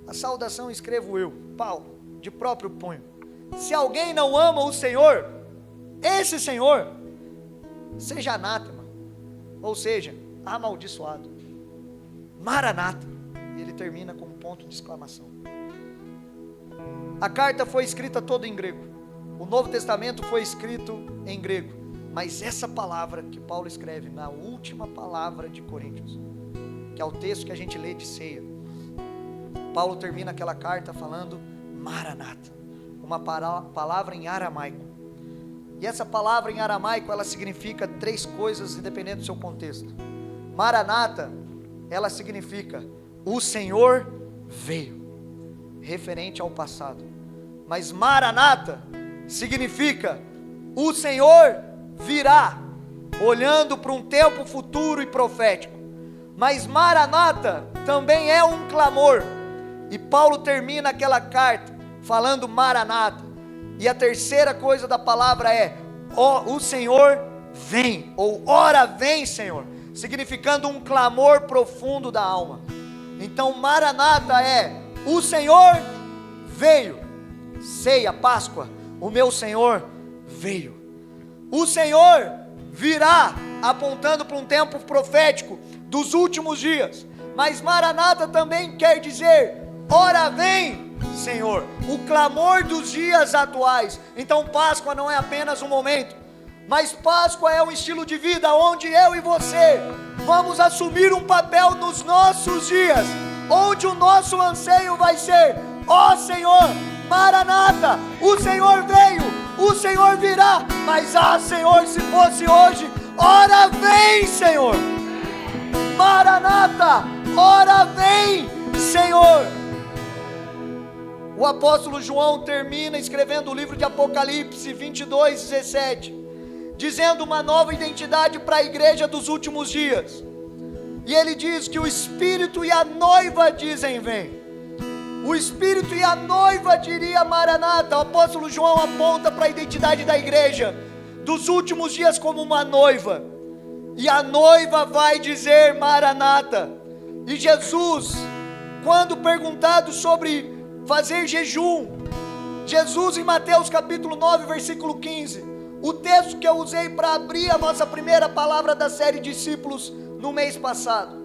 [SPEAKER 1] a saudação escrevo eu, Paulo, de próprio punho. Se alguém não ama o Senhor, esse Senhor seja anátema, ou seja, amaldiçoado. Maranata. E ele termina com um ponto de exclamação. A carta foi escrita toda em grego, o Novo Testamento foi escrito em grego, mas essa palavra que Paulo escreve na última palavra de Coríntios, que é o texto que a gente lê de ceia, Paulo termina aquela carta falando Maranata, uma palavra em aramaico. E essa palavra em aramaico, ela significa três coisas independente do seu contexto. Maranata, ela significa o Senhor veio, referente ao passado. Mas Maranata significa o Senhor virá, olhando para um tempo futuro e profético. Mas Maranata também é um clamor, e Paulo termina aquela carta falando Maranata, E a terceira coisa da palavra é: o Senhor vem, ou ora vem, Senhor, significando um clamor profundo da alma. Então Maranata é: o Senhor veio. Ceia, Páscoa, o meu Senhor veio. O Senhor virá, apontando para um tempo profético dos últimos dias. Mas Maranata também quer dizer: ora vem, Senhor, o clamor dos dias atuais. Então Páscoa não é apenas um momento, mas Páscoa é um estilo de vida onde eu e você vamos assumir um papel nos nossos dias, onde o nosso anseio vai ser: ó Senhor, Maranata, o Senhor veio, o Senhor virá. Mas Senhor, se fosse hoje, ora vem, Senhor. Maranata, ora vem, Senhor. O apóstolo João termina escrevendo o livro de Apocalipse 22:17, dizendo uma nova identidade para a igreja dos últimos dias. E ele diz que o Espírito e a noiva dizem: vem. O Espírito e a noiva diria Maranata. O apóstolo João aponta para a identidade da igreja dos últimos dias como uma noiva. E a noiva vai dizer Maranata. E Jesus, quando perguntado sobre fazer jejum, Jesus em Mateus capítulo 9, versículo 15, o texto que eu usei para abrir a nossa primeira palavra da série Discípulos no mês passado.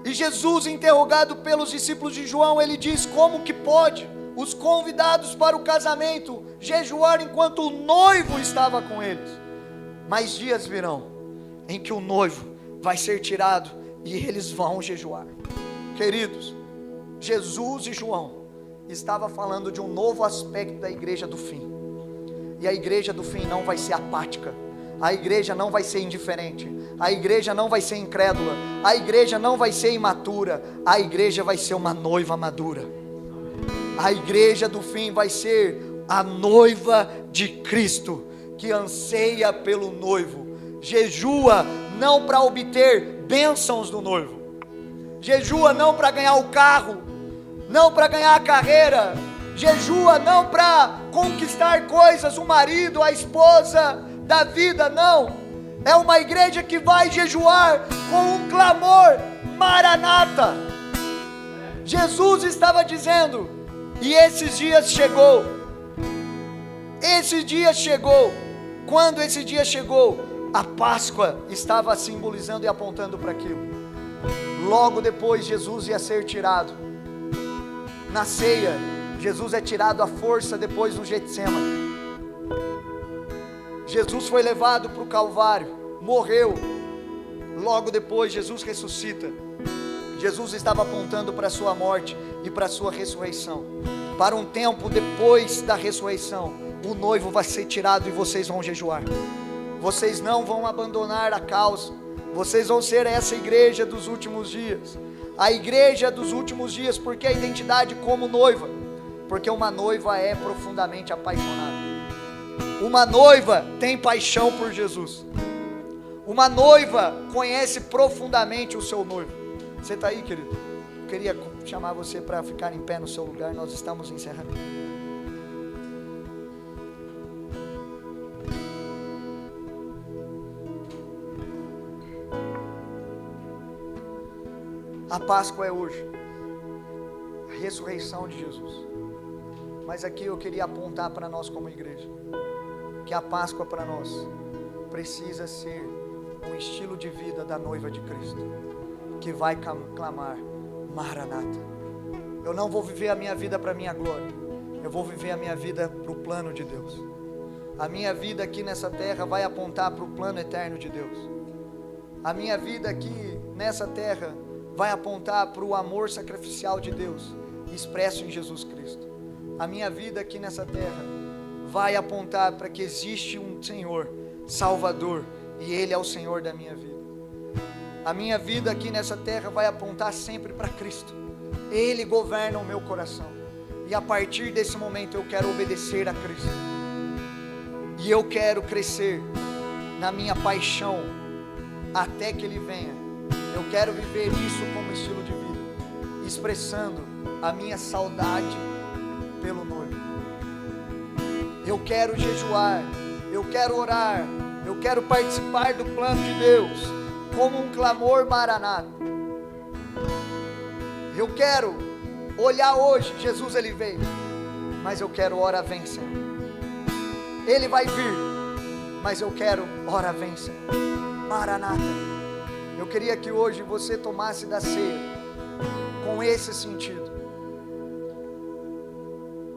[SPEAKER 1] E Jesus, interrogado pelos discípulos de João, ele diz: como que pode os convidados para o casamento jejuar enquanto o noivo estava com eles? Mas dias virão em que o noivo vai ser tirado e eles vão jejuar. Queridos, Jesus e João estavam falando de um novo aspecto da igreja do fim. E a igreja do fim não vai ser apática, a igreja não vai ser indiferente, a igreja não vai ser incrédula, a igreja não vai ser imatura, a igreja vai ser uma noiva madura. A igreja do fim vai ser a noiva de Cristo, que anseia pelo noivo, jejua não para obter bênçãos do noivo, jejua não para ganhar o carro, não para ganhar a carreira, jejua não para conquistar coisas, o marido, a esposa da vida, não. É uma igreja que vai jejuar com um clamor: Maranata. Jesus estava dizendo, e esses dias chegou. Esse dia chegou. Quando esse dia chegou, a Páscoa estava simbolizando e apontando para aquilo. Logo depois Jesus ia ser tirado. Na ceia, Jesus é tirado à força depois no Getsêmani. Jesus foi levado para o Calvário, morreu. Logo depois Jesus ressuscita. Jesus estava apontando para a sua morte e para a sua ressurreição. Para um tempo depois da ressurreição, o noivo vai ser tirado e vocês vão jejuar. Vocês não vão abandonar a causa. Vocês vão ser essa igreja dos últimos dias. A igreja dos últimos dias, porque a identidade como noiva, porque uma noiva é profundamente apaixonada. Uma noiva tem paixão por Jesus. Uma noiva conhece profundamente o seu noivo. Você está aí, querido? Eu queria chamar você para ficar em pé no seu lugar. Nós estamos encerrando. A Páscoa é hoje, a ressurreição de Jesus. Mas aqui eu queria apontar para nós como igreja, que a Páscoa para nós precisa ser um estilo de vida da noiva de Cristo, que vai clamar: Maranata. Eu não vou viver a minha vida para a minha glória, eu vou viver a minha vida para o plano de Deus. A minha vida aqui nessa terra vai apontar para o plano eterno de Deus. A minha vida aqui nessa terra vai apontar para o amor sacrificial de Deus, expresso em Jesus Cristo. A minha vida aqui nessa terra vai apontar para que existe um Senhor, Salvador, e Ele é o Senhor da minha vida. A minha vida aqui nessa terra vai apontar sempre para Cristo. Ele governa o meu coração. E a partir desse momento eu quero obedecer a Cristo. E eu quero crescer na minha paixão até que Ele venha. Eu quero viver isso como estilo de vida, expressando a minha saudade pelo noivo. Eu quero jejuar, eu quero orar, eu quero participar do plano de Deus, como um clamor maranata. Eu quero olhar hoje, Jesus ele veio, mas eu quero ora vem, Senhor. Ele vai vir, mas eu quero ora vem, Senhor. Maranata. Eu queria que hoje você tomasse da ceia com esse sentido.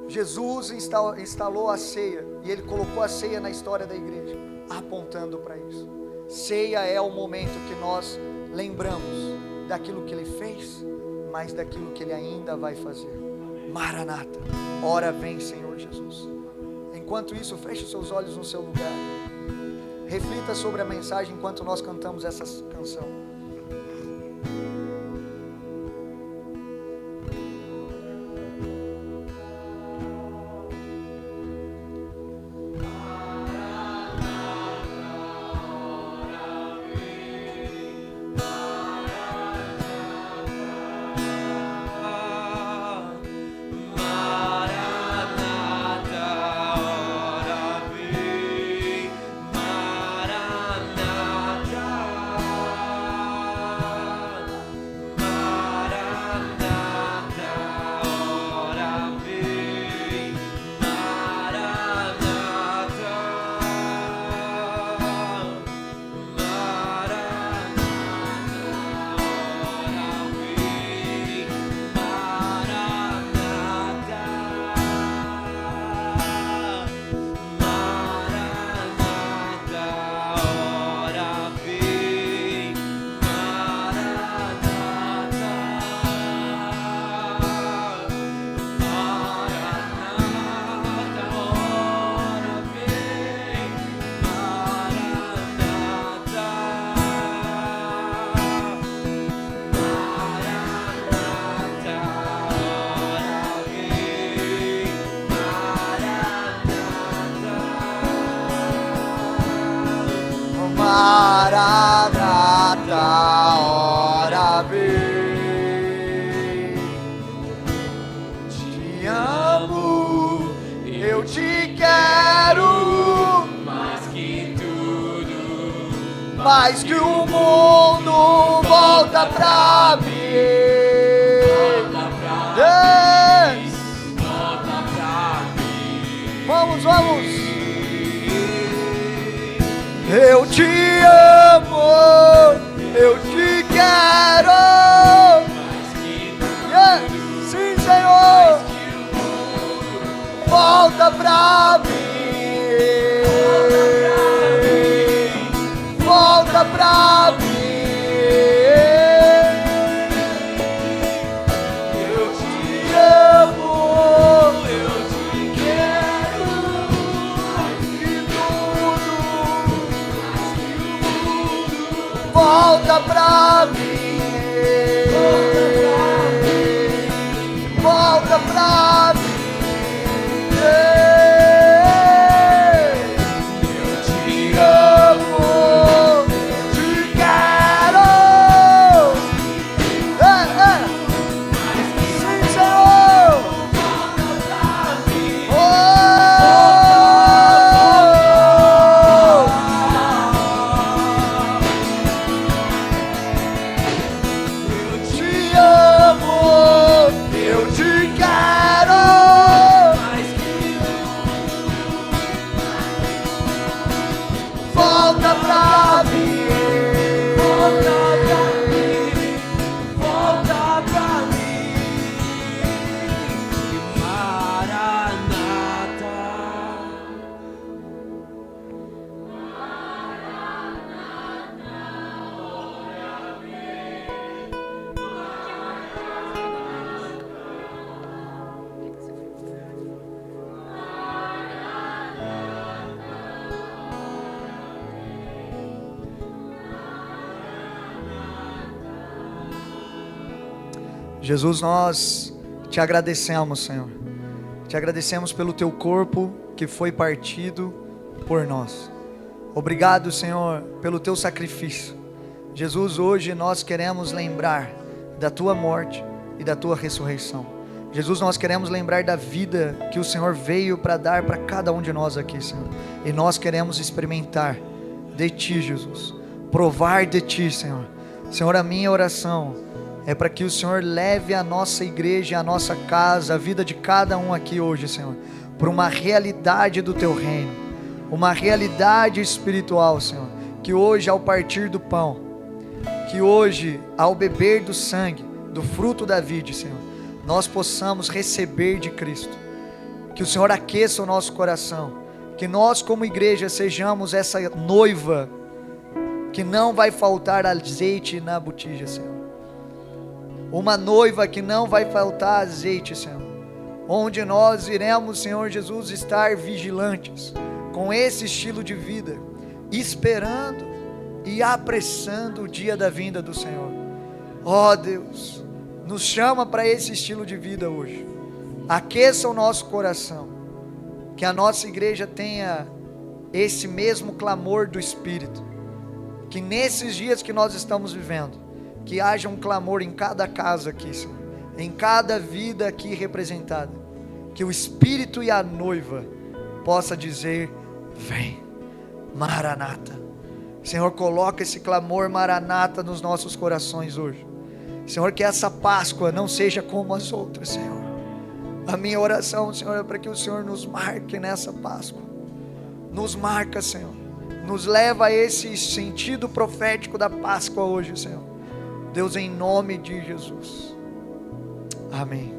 [SPEAKER 1] Jesus instalou a ceia e ele colocou a ceia na história da igreja, apontando para isso. Ceia é o momento que nós lembramos daquilo que ele fez, mas daquilo que ele ainda vai fazer. Maranata, ora vem, Senhor Jesus. Enquanto isso, feche seus olhos no seu lugar. Reflita sobre a mensagem enquanto nós cantamos essa canção. Mais que o mundo volta pra mim. Volta pra mim. Vamos. Eu te amo, eu te quero. Sim, Senhor. Volta pra mim. Volta pra mim. Eu te amo, eu te quero. Mais que tudo, volta pra mim. Volta pra mim. Eu te amo. Jesus, nós te agradecemos, Senhor. Te agradecemos pelo teu corpo que foi partido por nós. Obrigado, Senhor, pelo teu sacrifício. Jesus, hoje nós queremos lembrar da tua morte e da tua ressurreição. Jesus, nós queremos lembrar da vida que o Senhor veio para dar para cada um de nós aqui, Senhor. E nós queremos experimentar de Ti, Jesus. Provar de Ti, Senhor. Senhor, a minha oração é para que o Senhor leve a nossa igreja, a nossa casa, a vida de cada um aqui hoje, Senhor, para uma realidade do Teu reino. Uma realidade espiritual, Senhor. Que hoje, ao partir do pão, que hoje, ao beber do sangue, do fruto da vide, Senhor, nós possamos receber de Cristo. Que o Senhor aqueça o nosso coração. Que nós como igreja sejamos essa noiva que não vai faltar azeite na botija, Senhor. Uma noiva que não vai faltar azeite, Senhor. Onde nós iremos, Senhor Jesus, estar vigilantes com esse estilo de vida, esperando e apressando o dia da vinda do Senhor. Ó Deus, nos chama para esse estilo de vida hoje. Aqueça o nosso coração. Que a nossa igreja tenha esse mesmo clamor do Espírito. Que nesses dias que nós estamos vivendo, que haja um clamor em cada casa aqui, Senhor, em cada vida aqui representada. Que o Espírito e a noiva possa dizer: vem, Maranata. Senhor, coloca esse clamor Maranata nos nossos corações hoje. Senhor, que essa Páscoa não seja como as outras, Senhor. A minha oração, Senhor, é para que o Senhor nos marque nessa Páscoa. Nos marca, Senhor. Nos leva a esse sentido profético da Páscoa hoje, Senhor. Deus, em nome de Jesus. Amém.